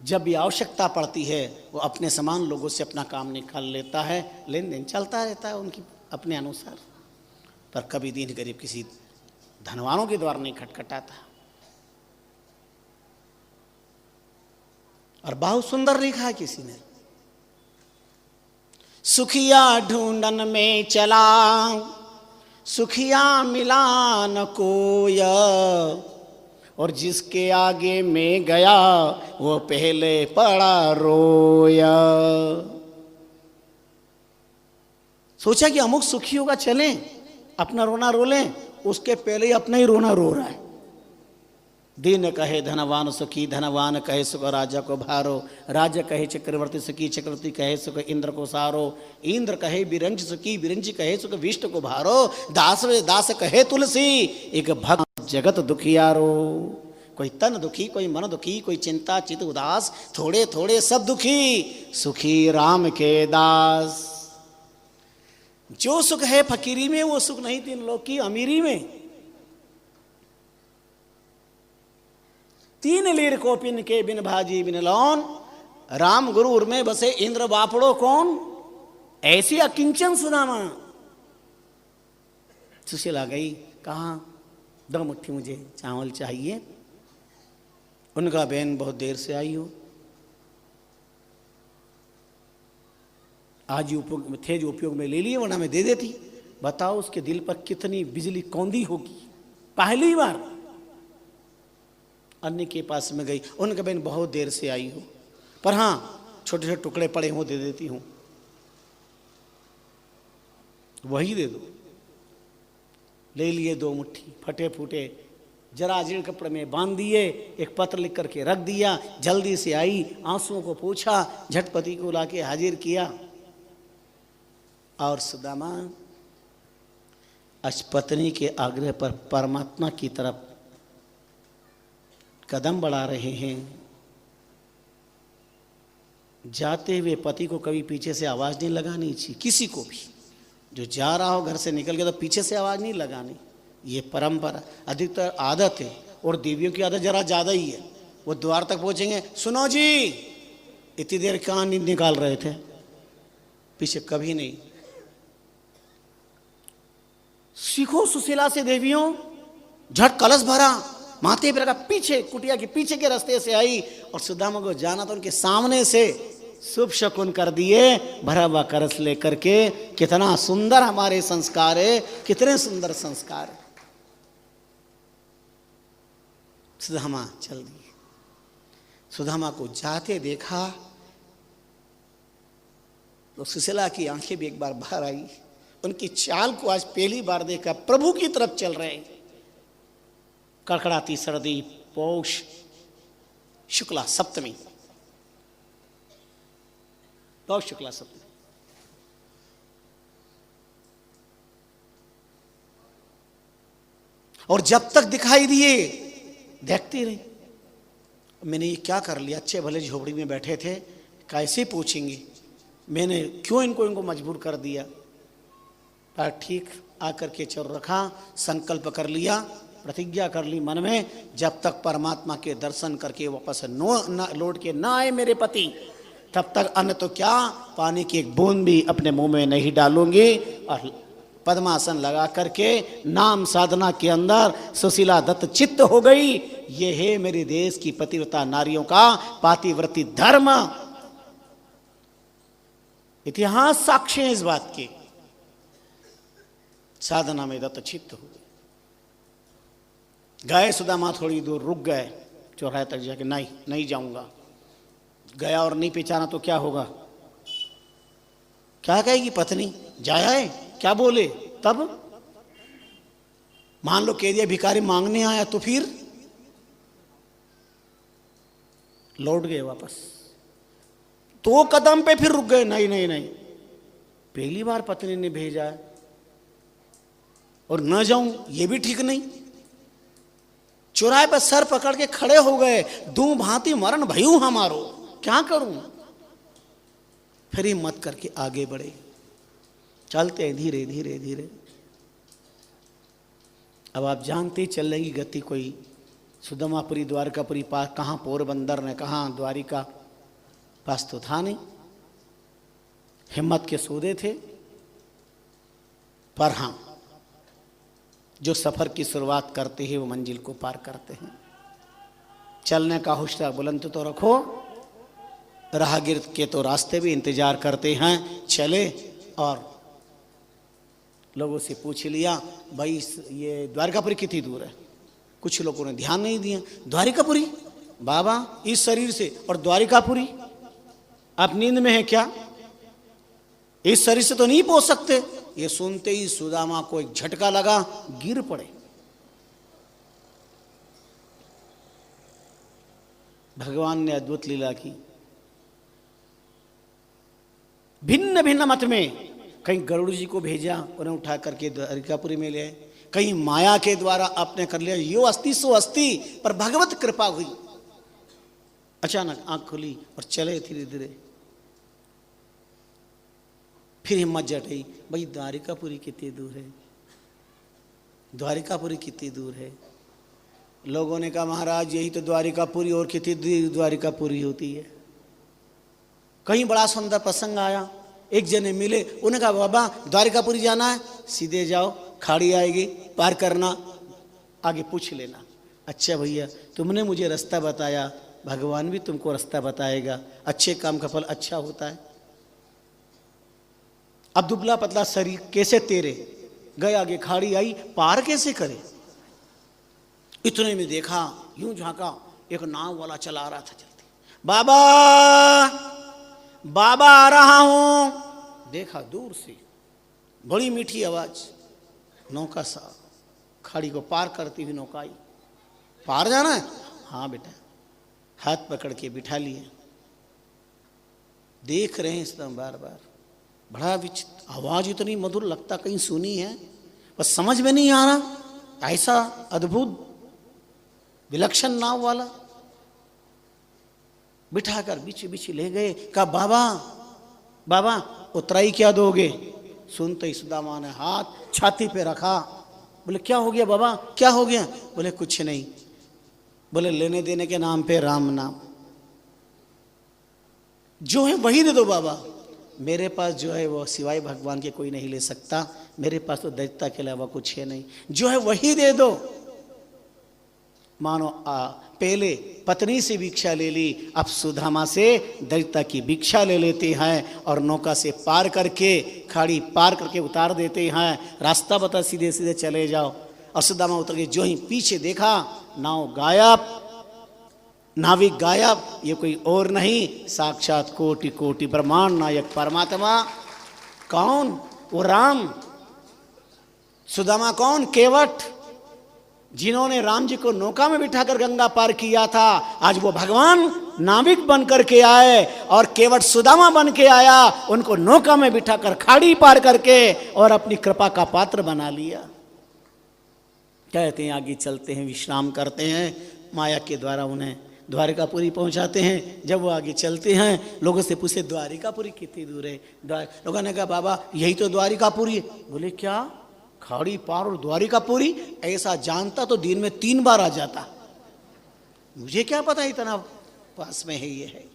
जब भी आवश्यकता पड़ती है, वो अपने समान लोगों से अपना काम निकाल लेता है, लेन देन चलता रहता है उनकी अपने अनुसार, पर कभी दिन गरीब किसी धनवानों के द्वार नहीं खटखटाता। और बहुत सुंदर लिखा है किसी ने, सुखिया ढूंढन में चला, सुखिया मिला न कोय, और जिसके आगे में गया वो पहले पड़ा रोया। सोचा कि अमुक सुखी होगा, चलें अपना रोना रो लें, उसके पहले ही अपना ही रोना रो रहा है। दीन कहे धनवान सुखी, धनवान कहे सुख राजा को भारो, राजा कहे चक्रवर्ती सुखी, चक्रवर्ती कहे सुख इंद्र को सारो, इंद्र कहे बिरंज सुखी, बिरंज कहे सुख विष्णु को भारो, दास वे दास कहे तुलसी, एक भक्त जगत दुखियारो। कोई तन दुखी, कोई मन दुखी, कोई चिंता चित उदास, थोड़े थोड़े सब दुखी, सुखी राम के दास। जो सुख है फकीरी में, वो सुख नहीं तीन लोग की अमीरी में। तीन लीर कोपिन के बिन भाजी बिन लौन, राम गुरूर में बसे इंद्र बापड़ो कौन, ऐसी अकिंचन सुदामा। सुशीला गई, कहा 2 मुट्ठी मुझे चावल चाहिए। उनका बहन बहुत देर से आई हो, आज ही उपयोग में थे जो उपयोग में ले लिए, वरना मैं दे देती। बताओ उसके दिल पर कितनी बिजली कौंधी होगी। पहली बार अन्य के पास में गई, उनके बहन बहुत देर से आई हो, पर हाँ छोटे छोटे टुकड़े पड़े हों दे देती हूँ, वही दे दो। ले लिए 2 मुट्ठी फटे फूटे जरा जीर्ण कपड़े में बांध दिए, एक पत्र लिख करके रख दिया। जल्दी से आई, आंसुओं को पूछा, झटपति को लाके हाजिर किया। और सुदामा पत्नी के आग्रह पर परमात्मा की तरफ कदम बढ़ा रहे हैं। जाते हुए पति को कभी पीछे से आवाज नहीं लगानी चाहिए, किसी को भी। जो जा रहा हो घर से निकल के तो पीछे से आवाज नहीं लगानी, ये परंपरा अधिकतर आदत है। और देवियों की आदत जरा ज्यादा ही है। वो द्वार तक पहुंचेंगे, सुनो जी, इतनी देर कहाँ नींद निकाल रहे थे, पीछे कभी नहीं। सीखो सुशीला से देवियों। झट कलश भरा, माथे पर रखा, पीछे कुटिया के पीछे के रास्ते से आई और सुदामा को जाना तो उनके सामने से शुभ शकुन कर दिए, भरा हुआ कलश लेकर के। कितना सुंदर हमारे संस्कार है, कितने सुंदर संस्कार है। सुदामा चल दिए। सुदामा को जाते देखा तो सुशीला की आंखें भी एक बार बाहर आई। उनकी चाल को आज पहली बार देखा, प्रभु की तरफ चल रहे। कड़कड़ाती सर्दी, पौष शुक्ला सप्तमी, पौष शुक्ला सप्तमी। और जब तक दिखाई दिए देखती रही। मैंने ये क्या कर लिया, अच्छे भले झोपड़ी में बैठे थे, कैसे पूछेंगे, मैंने क्यों इनको मजबूर कर दिया। पर ठीक आकर के चल रखा, संकल्प कर लिया, प्रतिज्ञा कर ली मन में, जब तक परमात्मा के दर्शन करके वापस लौट के ना आए मेरे पति, तब तक अन्न तो क्या, पानी की एक बूंद भी अपने मुंह में नहीं डालूंगी। और पद्मासन लगा करके नाम साधना के अंदर सुशीला दत्त चित्त हो गई। ये है मेरे देश की पतिव्रता नारियों का पातिव्रती धर्म। इतिहास साक्ष्य है इस बात के। साधना में दत्त चित्त हो गई। गए सुदामा, थोड़ी दूर रुक गए, चौराहे तक जाके नहीं जाऊंगा। गया और नहीं पहचाना तो क्या होगा, क्या कहेगी पत्नी, जाया है क्या बोले। तब मान लो कह दिया भिखारी मांगने आया, तो फिर लौट गए वापस। 2 कदम पे फिर रुक गए, नहीं, पहली बार पत्नी ने भेजा है और न जाऊं ये भी ठीक नहीं। चौराहे पर सर पकड़ के खड़े हो गए, दू भांति मरण भयू हमारो, क्या करूं। फिर हिम्मत करके आगे बढ़े, चलते हैं धीरे धीरे धीरे। अब आप जानते चल रही गति, कोई सुदामापुरी द्वारकापुरी पास, कहाँ पोरबंदर ने, कहाँ द्वारिका पास तो था नहीं। हिम्मत के सौदे थे। पर हाँ, जो सफर की शुरुआत करते हैं वो मंजिल को पार करते हैं। चलने का हौसला बुलंद तो रखो, राहगीर के तो रास्ते भी इंतजार करते हैं। चले और लोगों से पूछ लिया, भाई ये द्वारकापुरी कितनी दूर है। कुछ लोगों ने ध्यान नहीं दिया। द्वारिकापुरी बाबा, इस शरीर से और द्वारिकापुरी, आप नींद में है क्या, इस शरीर से तो नहीं पहुंच सकते। ये सुनते ही सुदामा को एक झटका लगा, गिर पड़े। भगवान ने अद्भुत लीला की। भिन्न भिन्न मत में, कहीं गरुड़ जी को भेजा, उन्हें उठा करके द्वारिकापुरी में ले आए, कहीं माया के द्वारा आपने कर लिया, यो अस्थि सो अस्थि, पर भगवत कृपा हुई। अचानक आंख खुली और चले धीरे धीरे। फिर हिम्मत जटी, भाई द्वारिकापुरी कितनी दूर है, द्वारिकापुरी कितनी दूर है। लोगों ने कहा महाराज यही तो द्वारिकापुरी, और कितनी दूर द्वारिकापुरी होती है। कहीं बड़ा सुंदर प्रसंग आया, एक जने मिले, उन्हें कहा बाबा द्वारिकापुरी जाना है, सीधे जाओ, खाड़ी आएगी, पार करना, आगे पूछ लेना। अच्छा भैया, तुमने मुझे रास्ता बताया, भगवान भी तुमको रास्ता बताएगा। अच्छे काम का फल अच्छा होता है। अब दुबला पतला शरीर कैसे तेरे, गए आगे खाड़ी आई, पार कैसे करे। इतने में देखा, यूं झांका, एक नाव वाला चला रहा था चलते। बाबा बाबा आ रहा हूं। देखा दूर से, बड़ी मीठी आवाज, नौका सा खाड़ी को पार करती हुई नौका आई। पार जाना है? हाँ बेटा। हाथ पकड़ के बिठा लिए। देख रहे हैं इस तरह बार बार, बड़ा विचित्र आवाज, इतनी मधुर, लगता कहीं सुनी है, बस समझ में नहीं आ रहा। ऐसा अद्भुत विलक्षण नाव वाला। बिठाकर बीच बीच ले गए। कहा बाबा बाबा उतराई क्या दोगे। सुनते ही सुदामा ने हाथ छाती पे रखा। बोले क्या हो गया बाबा, क्या हो गया। बोले कुछ नहीं। बोले लेने देने के नाम पे राम नाम जो है वही दे दो बाबा। मेरे पास जो है वो सिवाय भगवान के कोई नहीं ले सकता, मेरे पास तो दैत्यता के अलावा कुछ है नहीं, जो है वही दे दो। मानो पहले पत्नी से भिक्षा ले ली, अब सुदामा से दैत्यता की भिक्षा ले लेते हैं और नौका से पार करके, खाड़ी पार करके उतार देते हैं। रास्ता बता, सीधे सीधे चले जाओ। और सुदामा उतर के जो ही पीछे देखा, नाव गायब, नाविक गायब। ये कोई और नहीं, साक्षात कोटि कोटि ब्रह्मांड नायक परमात्मा। कौन? वो राम। सुदामा कौन? केवट, जिन्होंने राम जी को नौका में बिठाकर गंगा पार किया था। आज वो भगवान नाविक बन करके आए और केवट सुदामा बन के आया, उनको नौका में बिठाकर खाड़ी पार करके और अपनी कृपा का पात्र बना लिया। कहते हैं आगे चलते हैं, विश्राम करते हैं, माया के द्वारा उन्हें द्वारिकापुरी पहुंचाते हैं। जब वो आगे चलते हैं, लोगों से पूछे द्वारिकापुरी कितनी दूर है। लोगों ने कहा बाबा यही तो द्वारिकापुरी है। बोले क्या, खाड़ी पार और द्वारिकापुरी? ऐसा जानता तो दिन में 3 बार आ जाता, मुझे क्या पता इतना पास में है ये है।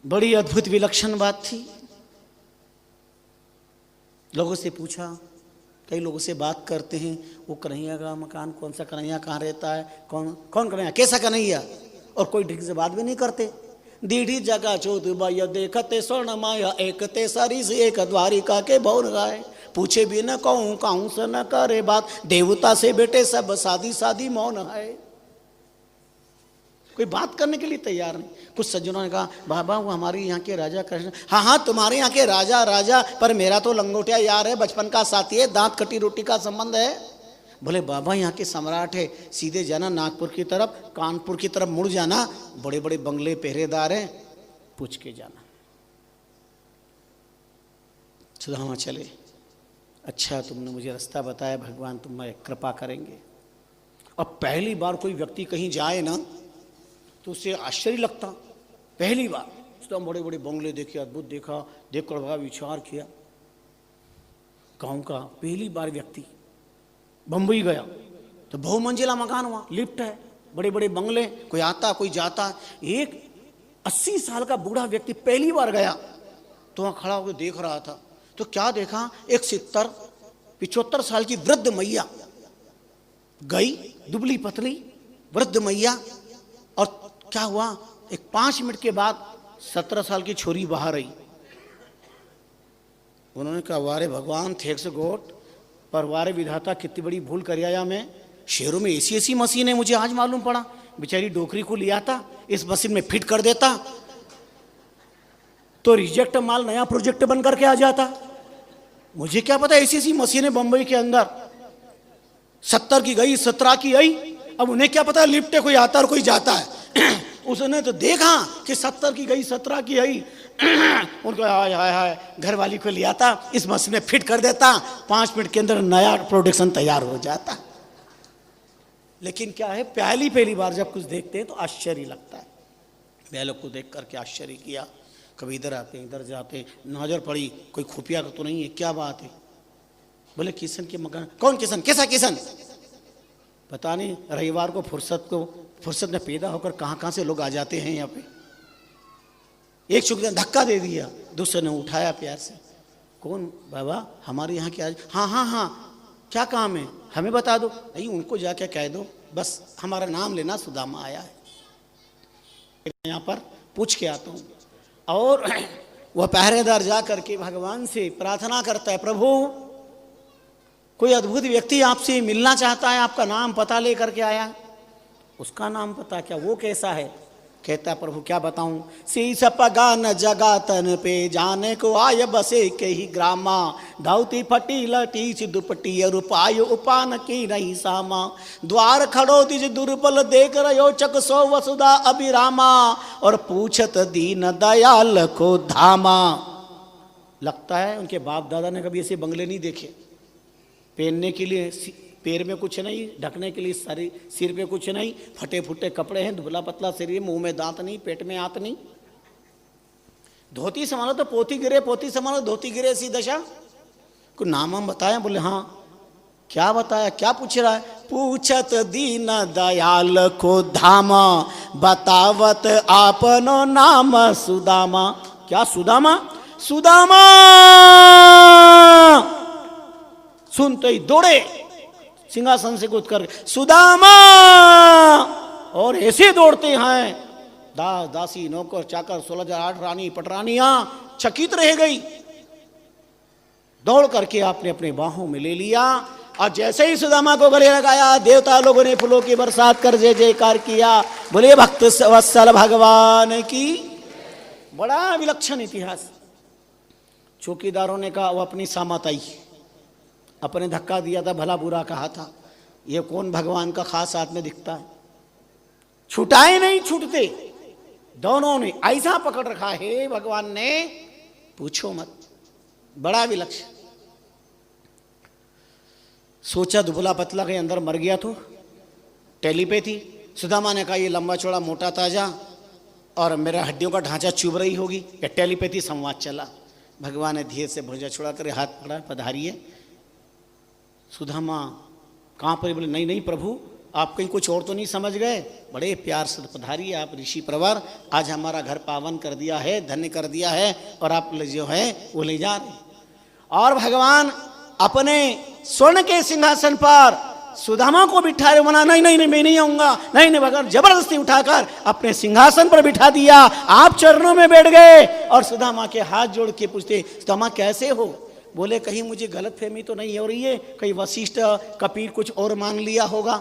बड़ी अद्भुत विलक्षण बात थी। लोगों से पूछा, कई लोगों से बात करते हैं, वो कन्हैया का मकान कौन सा, कन्हैया कहाँ रहता है, कौन कौन कन्हैया, कैसा कन्हैया, और कोई ठीक से बात भी नहीं करते। दीढ़ी जगह चौथ बाया देखते स्वर्ण माया, एक ते सारी से एक द्वारिका के भवन गाए। पूछे भी न कहूँ कहूँ से न करे बात, देवता से बेटे सब सादी सादी मौन है। कोई बात करने के लिए तैयार नहीं। कुछ सज्जनों ने कहा बाबा वो हमारे यहाँ के राजा कृष्ण। हाँ हाँ तुम्हारे यहाँ के राजा राजा, पर मेरा तो लंगोटिया यार है, बचपन का साथी है, दांत कटी रोटी का संबंध है। बोले बाबा यहाँ के सम्राट है, सीधे जाना नागपुर की तरफ, कानपुर की तरफ मुड़ जाना, बड़े बड़े बंगले पहरेदार हैं, पूछ के जाना। सुदामा चले। अच्छा तुमने मुझे रास्ता बताया, भगवान तुम्हारे कृपा करेंगे। अब पहली बार कोई व्यक्ति कहीं जाए ना तो उससे आश्चर्य लगता। पहली बार तो बड़े बड़े बंगले देखे, अद्भुत देखा, देख कर बड़ा विचार किया। गाँव का पहली बार व्यक्ति बम्बई गया तो बहुमंजिला मकान, वहाँ लिफ्ट है, बड़े बड़े बंगले, कोई आता कोई जाता। एक 80 साल का बूढ़ा व्यक्ति पहली बार गया तो वहाँ खड़ा होकर देख रहा था। तो क्या देखा, एक 70-75 साल की वृद्ध मैया गई, दुबली पतली वृद्ध मैया। और क्या हुआ, एक 5 मिनट के बाद 17 साल की छोरी बाहर आई। उन्होंने कहा वारे भगवान थैंक्स गॉड, पर वारे विधाता कितनी बड़ी भूल कर आया मैं। शहरों में ऐसी मशीन है, मुझे आज मालूम पड़ा। बेचारी डोकरी को ले आता, इस मशीन में फिट कर देता तो रिजेक्ट माल नया प्रोजेक्ट बन करके आ जाता। मुझे क्या पता ऐसी मशीनें बंबई के अंदर। 70 की गई, 17 की आई। अब उन्हें क्या पता लिफ्ट है, कोई आता और कोई जाता है। उसने तो देखा कि 70 की गई, 17 की आई। उनको हाय हाय हाय, घर वाली को ले आता, इस मशीन में फिट कर देता, 5 मिनट के अंदर नया प्रोडक्शन तैयार हो जाता। लेकिन क्या है, पहली बार जब कुछ देखते हैं तो आश्चर्य लगता है। मैं लोग को देख करके आश्चर्य किया। कभी इधर आते इधर जाते, नजर पड़ी, कोई खुफिया तो नहीं है, क्या बात है। बोले किशन के मकान। कौन किशन, कैसा किशन? पता नहीं, रविवार को फुर्सत में पैदा होकर कहाँ कहाँ से लोग आ जाते हैं यहाँ पे। एक शुक्र ने धक्का दे दिया, दूसरे ने उठाया प्यार से। कौन? बाबा हमारे यहाँ के आज। हाँ हाँ हाँ, क्या काम है, हमें बता दो। नहीं उनको जाके कह दो, बस हमारा नाम लेना, सुदामा आया है। यहाँ पर पूछ के आता हूँ। और वह पहरेदार जा करके भगवान से प्रार्थना करता है, प्रभु कोई अद्भुत व्यक्ति आपसे मिलना चाहता है, आपका नाम पता लेकर के आया। उसका नाम पता क्या, वो कैसा है? कहता प्रभु क्या बताऊं, शीस पगान जगातन पे जाने को आय बसे के ही ग्रामा, धावती फटी लटी दुपटी रूपाय उपान की नहीं सामा, द्वार खड़ो तिज दुर्बल देख रहो चक सो वसुधा अभिरामा, और पूछत दीन दयाल को धामा। लगता है उनके बाप दादा ने कभी ऐसे बंगले नहीं देखे, पहनने के लिए पैर में कुछ नहीं, ढकने के लिए सारी सिर पे कुछ नहीं, फटे फुटे कपड़े हैं, दुबला पतला शरीर, मुंह में दांत नहीं, पेट में आंत नहीं। धोती संभालो तो पोती गिरे, पोती संभालो धोती गिरे, ऐसी दशा। कुछ नाम हम बताया? बोले हाँ। क्या बताया, क्या पूछ रहा है? पूछत दीन दयाल को धामा, बतावत आपनो नाम सुदामा। क्या सुदामा? सुदामा सुनते ही दौड़े सिंहासन से कूद कर, सुदामा, और ऐसे दौड़ते हैं दास दासी नौकर चाकर 16,008 रानी पटरानियां चकित रह गई। दौड़ करके आपने अपने बाहों में ले लिया, और जैसे ही सुदामा को गले लगाया, देवता लोगों ने फूलों की बरसात कर जय जयकार किया। बोले भक्त वत्सल भगवान की। बड़ा विलक्षण इतिहास। चौकीदारों ने कहा वो अपनी सामत आई, अपने धक्का दिया था, भला बुरा कहा था, ये कौन भगवान का खास हाथ में दिखता है। छुटाए नहीं छूटते, दोनों ने ऐसा पकड़ रखा है भगवान ने, पूछो मत। बड़ा विलक्षण। सोचा दुबला पतला के अंदर मर गया तो टेलीपैथी। सुदामा ने कहा ये लंबा चौड़ा मोटा ताजा और मेरा हड्डियों का ढांचा चुभ रही होगी, या टेलीपैथी संवाद चला। भगवान ने धीरे से भुजा छुड़ा कर हाथ पकड़ा, पधारिए। सुदामा कहाँ पर? बोले नहीं नहीं प्रभु, आप कहीं कुछ और तो नहीं समझ गए? बड़े प्यार से पधारिए, आप ऋषि प्रवर, आज हमारा घर पावन कर दिया है, धन्य कर दिया है, और आप जो है वो ले जा रहे। और भगवान अपने स्वर्ण के सिंहासन पर सुदामा को बिठा रहे। मना, नहीं नहीं नहीं मैं नहीं आऊंगा, नहीं नहीं। भगवान जबरदस्ती उठाकर अपने सिंहासन पर बिठा दिया। आप चरणों में बैठ गए और सुदामा के हाथ जोड़ के पूछते, सुदामा कैसे हो? बोले कहीं मुझे गलत फहमी तो नहीं हो रही है, कहीं वशिष्ठ कपिल कुछ और मान लिया होगा।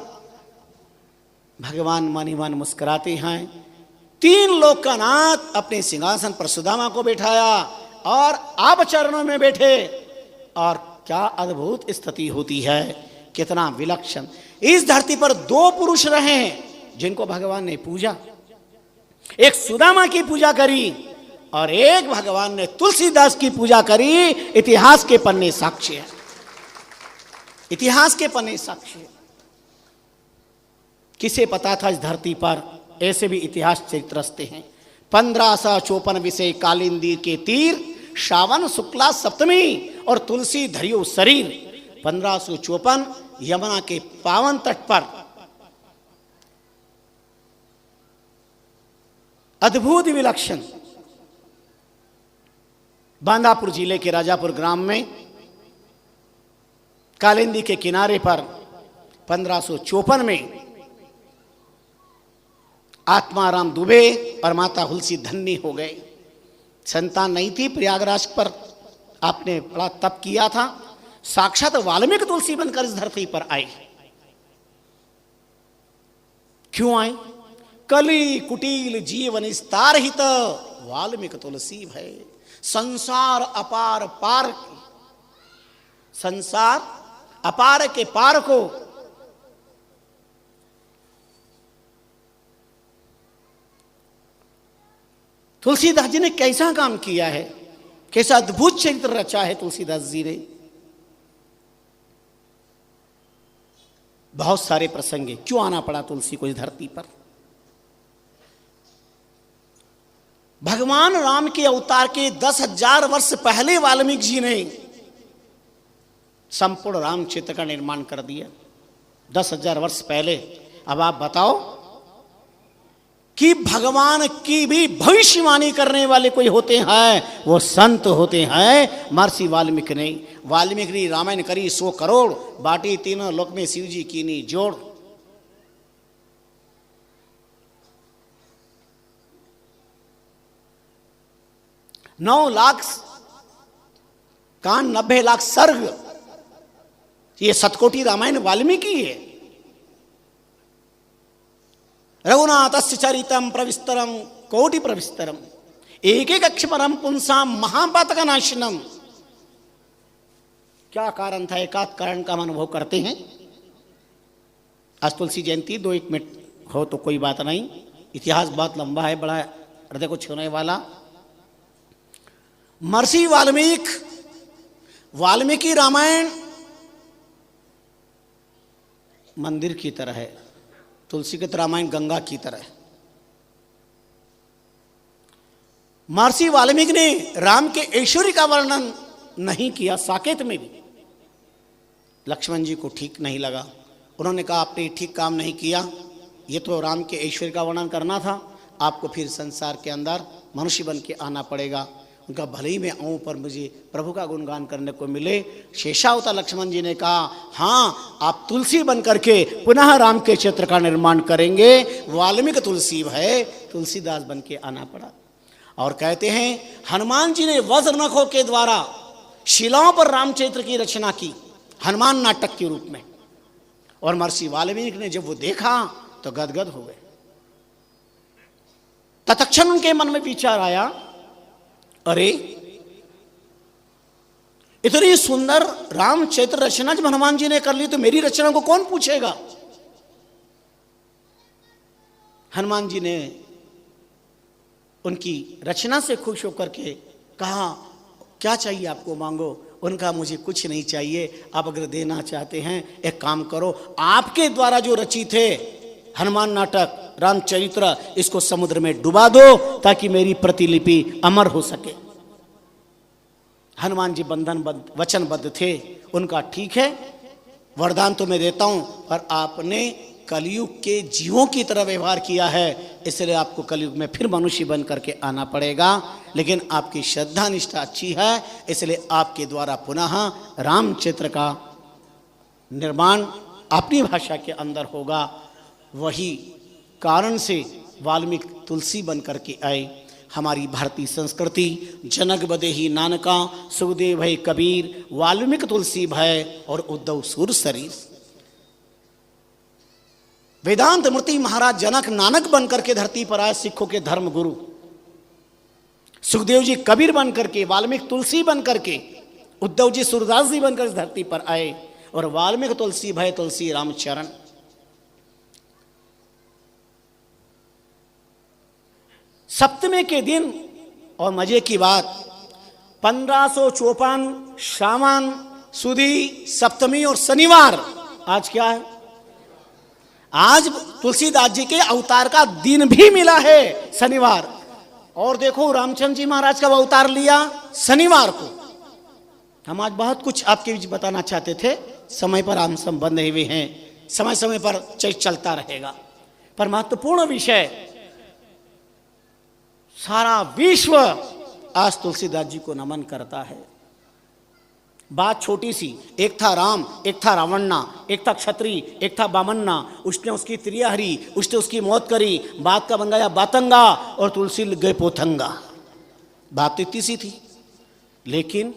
भगवान मानी मान मुस्कुराते हैं। 3 लोक का नाथ अपने सिंहासन पर सुदामा को बैठाया और आप चरणों में बैठे। और क्या अद्भुत स्थिति होती है, कितना विलक्षण। इस धरती पर 2 पुरुष रहे जिनको भगवान ने पूजा। एक सुदामा की पूजा करी और एक भगवान ने तुलसीदास की पूजा करी। इतिहास के पन्ने साक्षी है, इतिहास के पन्ने साक्षी है। किसे पता था इस धरती पर ऐसे भी इतिहास चरित्र रचते हैं। 1554 विषय कालिंदी के तीर, श्रावण शुक्ला सप्तमी और तुलसी धरियो शरीर। 1554 यमुना के पावन तट पर अद्भुत विलक्षण बांदापुर जिले के राजापुर ग्राम में कालिंदी के किनारे पर 1554 में आत्माराम दुबे और माता हुलसी धन्य हो गए। संतान नहीं थी, प्रयागराज पर आपने बड़ा तप किया था। साक्षात वाल्मीकि तुलसी बनकर इस धरती पर आए। क्यों आए? कली कुटिल जीवन विस्तार हित वाल्मीकि तुलसी भय। संसार अपार पार, संसार अपार के पार को तुलसीदास जी ने कैसा काम किया है, कैसा अद्भुत चरित्र रचा है तुलसीदास जी ने। बहुत सारे प्रसंग, क्यों आना पड़ा तुलसी को इस धरती पर? भगवान राम के अवतार के 10,000 वर्ष पहले वाल्मीकि जी ने संपूर्ण रामचरित्र का निर्माण कर दिया। 10,000 वर्ष पहले। अब आप बताओ कि भगवान की भी भविष्यवाणी करने वाले कोई होते हैं, वो संत होते हैं। महर्षि वाल्मीकि नहीं। वाल्मीकि ने रामायण करी 100 करोड़, बाटी तीनों लोक में शिव जी की नहीं जोड़। 9 लाख कान, 90 लाख सर्ग, ये सतकोटि रामायण वाल्मीकि है। रघुनाथस्य चरितम प्रविस्तरम कोटि प्रविस्तरम, एक एक अक्षरम पुंसाम महापातक नाशनम। क्या कारण था, एकाध कारण का हम अनुभव करते हैं। आज तुलसी जयंती, 2-1 मिनट हो तो कोई बात नहीं, इतिहास बहुत लंबा है, बड़ा हृदय को छूने वाला। महर्षि वाल्मीकि रामायण मंदिर की तरह है, तुलसी के रामायण गंगा की तरह है। महर्षि वाल्मीकि ने राम के ऐश्वर्य का वर्णन नहीं किया, साकेत में भी। लक्ष्मण जी को ठीक नहीं लगा, उन्होंने कहा आपने ठीक काम नहीं किया, ये तो राम के ऐश्वर्य का वर्णन करना था, आपको फिर संसार के अंदर मनुष्य बन के आना पड़ेगा। उनका भले ही मैं आऊँ पर मुझे प्रभु का गुणगान करने को मिले। शेषावतार लक्ष्मण जी ने कहा हाँ, आप तुलसी बन करके पुनः राम के क्षेत्र का निर्माण करेंगे। वाल्मीकि तुलसी है, तुलसीदास बन के आना पड़ा। और कहते हैं हनुमान जी ने वज्र नखों के द्वारा शिलाओं पर रामचरित्र की रचना की, हनुमान नाटक के रूप में। और महर्षि वाल्मीकि ने जब वो देखा तो गदगद हो गए। तत्क्षण उनके मन में विचार आया, अरे इतनी सुंदर रामचरित्र रचना जब हनुमान जी ने कर ली तो मेरी रचना को कौन पूछेगा। हनुमान जी ने उनकी रचना से खुश होकर के कहा क्या चाहिए आपको, मांगो। उनका मुझे कुछ नहीं चाहिए, आप अगर देना चाहते हैं एक काम करो, आपके द्वारा जो रचित है हनुमान नाटक रामचरित्र, इसको समुद्र में डुबा दो ताकि मेरी प्रतिलिपि अमर हो सके। हनुमान जी वचनबद्ध थे। उनका ठीक है, वरदान तो मैं देता हूं, पर आपने कलयुग के जीवों की तरह व्यवहार किया है, इसलिए आपको कलयुग में फिर मनुष्य बन करके आना पड़ेगा। लेकिन आपकी श्रद्धा निष्ठा अच्छी है, इसलिए आपके द्वारा पुनः रामचरित्र का निर्माण अपनी भाषा के अंदर होगा। वही कारण से वाल्मीकि तुलसी बन करके आए। हमारी भारतीय संस्कृति जनक बदेही नानका, सुखदेव भय कबीर, वाल्मीकि तुलसी भय और उद्धव सूर शरीर। वेदांत मूर्ति महाराज जनक नानक बनकर के धरती पर आए, सिखों के धर्म गुरु। सुखदेव जी कबीर बनकर के, वाल्मीकि तुलसी बनकर के, उद्धव जी सूरदास जी बनकर धरती पर आए। और वाल्मीकि तुलसी भय तुलसी रामचरण। सप्तमी के दिन, और मजे की बात, 1554 सावन सुदी सप्तमी और शनिवार, आज क्या है, आज तुलसीदास जी के अवतार का दिन भी मिला है शनिवार। और देखो रामचंद्र जी महाराज का अवतार लिया शनिवार को। हम आज बहुत कुछ आपके बीच बताना चाहते थे, समय पर हम सब बंधे हुए हैं, समय समय पर चलता रहेगा। पर महत्वपूर्ण विषय, सारा विश्व आज तुलसीदास जी को नमन करता है। बात छोटी सी, एक था राम, एक था रावणना, एक था क्षत्रिय, एक था बामन्ना। उसने उसकी त्रिया हरी, उसने उसकी मौत करी, बात का बन गया बातंगा और तुलसी लग गए पोथंगा। बात तो इतनी सी थी, लेकिन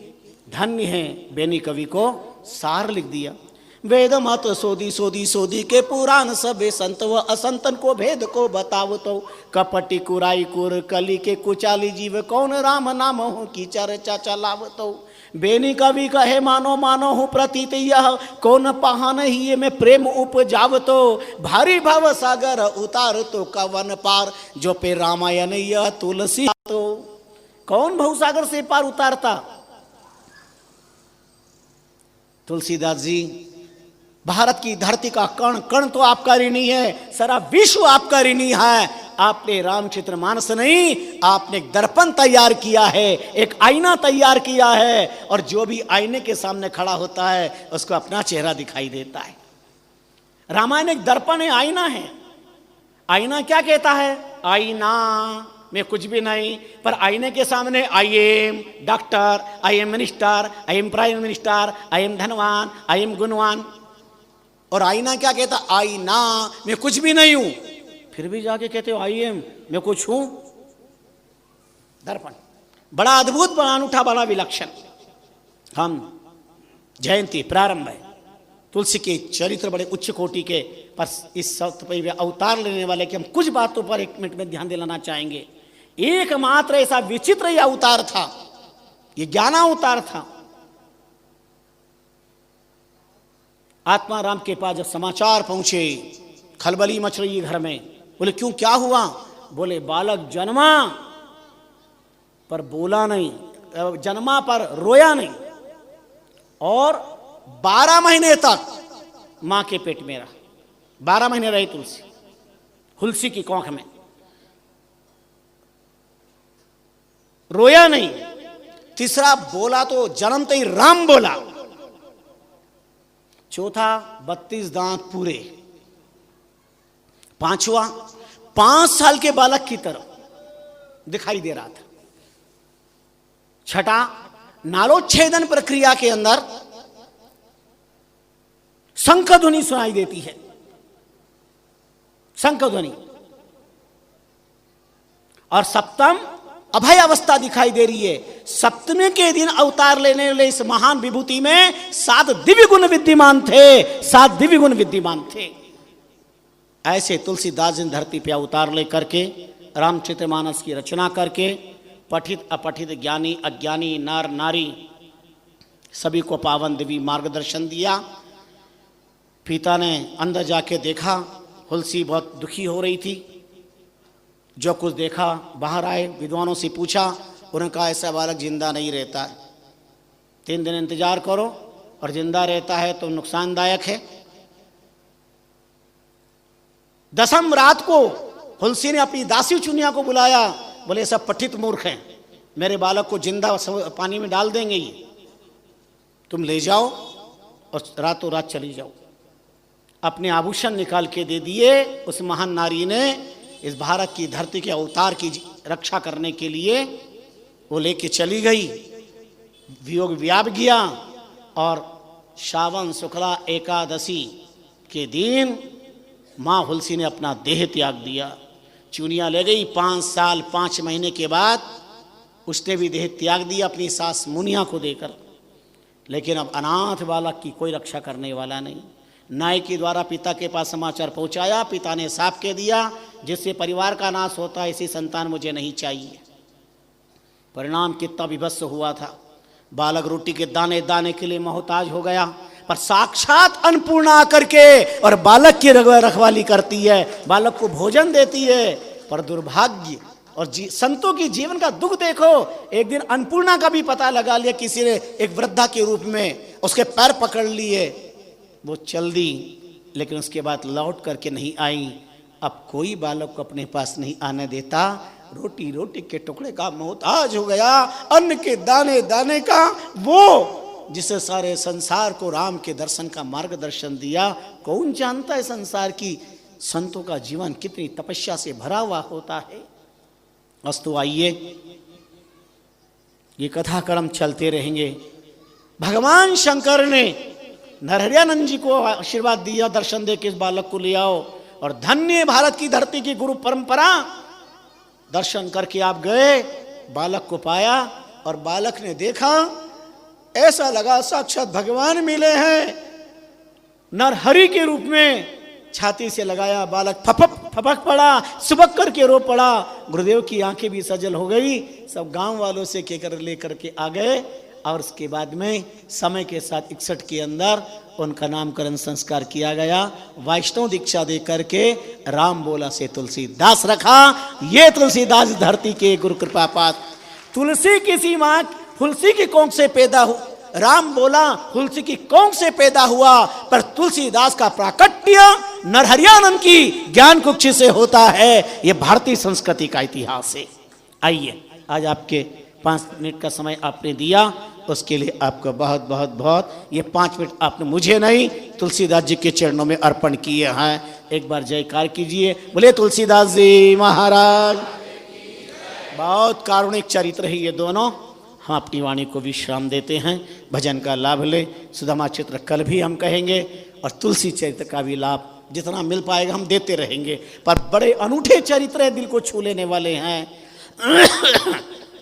धन्य है बेनी कवि को सार लिख दिया। वेद मत सोदी सोदी सोदी के पुराण सबे संत व असंतन को भेद को बताव तो, कपटी कुराई कुर कली के कुचाली जीव कौन राम नाम हो की चर्चा चलाव तो। बेनी कवि कहे मानो मानो हूँ प्रतीत यह कौन पहान ही में प्रेम उपजाव तो। भारी भव सागर उतार तो कवन पार जो पे रामायण यह तुलसी तो। कौन भवसागर से पार उतारता? तुलसीदास जी। भारत की धरती का कण कण तो आपका ऋणी है, सारा विश्व आपका ऋणी है। आपने रामचरित्र मानस नहीं, आपने एक दर्पण तैयार किया है, एक आईना तैयार किया है, और जो भी आईने के सामने खड़ा होता है उसको अपना चेहरा दिखाई देता है। रामायण एक दर्पण है, आईना है। आईना क्या कहता है? आईना में कुछ भी नहीं, पर आईने के सामने I am doctor, I am minister, I am prime minister, I am धनवान, आई एम गुणवान। और आईना क्या कहता? आईना मैं कुछ भी नहीं हूं, फिर भी जाके कहते हो आई एम मैं कुछ हूं। दर्पण। बड़ा अद्भुत, बड़ा अनूठा, बड़ा विलक्षण। हम जयंती प्रारंभ है, तुलसी के चरित्र बड़े उच्च कोटि के, पर इस सत्य पे अवतार लेने वाले कि हम कुछ बातों पर 1 मिनट में ध्यान दिलाना चाहेंगे। एकमात्र ऐसा विचित्र यह अवतार था, ये ज्ञानावतार था। आत्मा राम के पास जब समाचार पहुंचे, खलबली मच रही है घर में। बोले क्यों, क्या हुआ? बोले बालक जन्मा पर बोला नहीं, जन्मा पर रोया नहीं, और 12 महीने तक मां के पेट में रहा। 12 महीने रही तुलसी, हुलसी की कोख में, रोया नहीं। तीसरा, बोला तो जन्मते ही राम बोला। चौथा, 32 दांत पूरे। पांचवा, 5 साल के बालक की तरह दिखाई दे रहा था। छठा, नालोच्छेदन प्रक्रिया के अंदर शंख ध्वनि सुनाई देती है, शंख ध्वनि। और सप्तम, अभय अवस्था दिखाई दे रही है। सप्तमी के दिन अवतार लेने वाले इस महान विभूति में 7 दिव्य गुण विद्यमान थे, 7 दिव्य गुण विद्यमान थे। ऐसे तुलसीदास जी धरती पे अवतार लेकर के रामचरितमानस की रचना करके पठित अपठित, ज्ञानी अज्ञानी, नर नारी सभी को पावन दिव्य मार्गदर्शन दिया। पिता ने अंदर जाके देखा, तुलसी बहुत दुखी हो रही थी। जो कुछ देखा, बाहर आए, विद्वानों से पूछा, उन्होंने कहा ऐसा बालक जिंदा नहीं रहता है, 3 दिन इंतजार करो, और जिंदा रहता है तो नुकसानदायक है। 10वीं रात को तुलसी ने अपनी दासी चुनिया को बुलाया। बोले सब पठित मूर्ख हैं, मेरे बालक को जिंदा पानी में डाल देंगे, ये तुम ले जाओ और रातों रात चली जाओ। अपने आभूषण निकाल के दे दिए। उस महान नारी ने इस भारत की धरती के अवतार की रक्षा करने के लिए वो लेके चली गई। वियोग व्याप गया, और श्रावण शुक्ला एकादशी के दिन माँ तुलसी ने अपना देह त्याग दिया। चुनिया ले गई। 5 साल 5 महीने के बाद उसने भी देह त्याग दिया अपनी सास मुनिया को देकर। लेकिन अब अनाथ बालक की कोई रक्षा करने वाला नहीं। नाई के द्वारा पिता के पास समाचार पहुंचाया। पिता ने साफ कह दिया, जिससे परिवार का नाश होता है ऐसी संतान मुझे नहीं चाहिए। परिणाम कितना विभत्स हुआ था। बालक रोटी के दाने दाने के लिए मोहताज हो गया, पर साक्षात अन्नपूर्णा आकर के और बालक की रखवाली करती है, बालक को भोजन देती है। पर दुर्भाग्य और संतों की जीवन का दुख देखो। एक दिन अन्नपूर्णा का भी पता लगा लिया किसी ने, एक वृद्धा के रूप में उसके पैर पकड़ लिए, वो चल दी, लेकिन उसके बाद लौट करके नहीं आई। अब कोई बालक को अपने पास नहीं आने देता। रोटी रोटी के टुकड़े का मोहताज हो गया, अन्न के दाने दाने का वो जिसे सारे संसार को राम के दर्शन का मार्गदर्शन दिया। कौन जानता है संसार की संतों का जीवन कितनी तपस्या से भरा हुआ होता है। अस्तु आइए, ये कथा क्रम चलते रहेंगे। भगवान शंकर ने नरहरियानंद जी को आशीर्वाद दिया, दर्शन दे के इस बालक को ले आओ, और धन्य भारत की धरती की गुरु परंपरा। दर्शन करके आप गए, बालक को पाया, और बालक ने देखा, ऐसा लगा साक्षात भगवान मिले हैं नरहरि के रूप में। छाती से लगाया, बालक फपक पड़ा, सुबक करके रो पड़ा। गुरुदेव की आंखें भी सजल हो गई। सब गांव वालों से कहकर लेकर के आ गए, और उसके बाद में समय के साथ 61 के अंदर उनका नामकरण संस्कार किया गया। वैष्णव दीक्षा दे करके राम बोला से तुलसीदास रखा। ये तुलसीदास धरती के गुरु कृपा पात्र। तुलसी किसी माँ तुलसी की कोख से पैदा हो, राम बोला तुलसी की कोख से पैदा हुआ, पर तुलसीदास का प्राकट्य नरहरियानंद की ज्ञान कुक्षी से होता है। ये भारतीय संस्कृति का इतिहास है। आइए, आज आपके 5 मिनट का समय आपने दिया, उसके लिए आपका बहुत बहुत बहुत। ये 5 मिनट आपने मुझे नहीं, तुलसीदास जी के चरणों में अर्पण किए हैं। एक बार जयकार कीजिए, बोले तुलसीदास जी महाराज। बहुत कारुणिक चरित्र है ये दोनों। हम अपनी वाणी को विश्राम देते हैं, भजन का लाभ ले। सुदामा चित्र कल भी हम कहेंगे, और तुलसी चरित्र का भी लाभ जितना मिल पाएगा हम देते रहेंगे। पर बड़े अनूठे चरित्र है, दिल को छू लेने वाले हैं।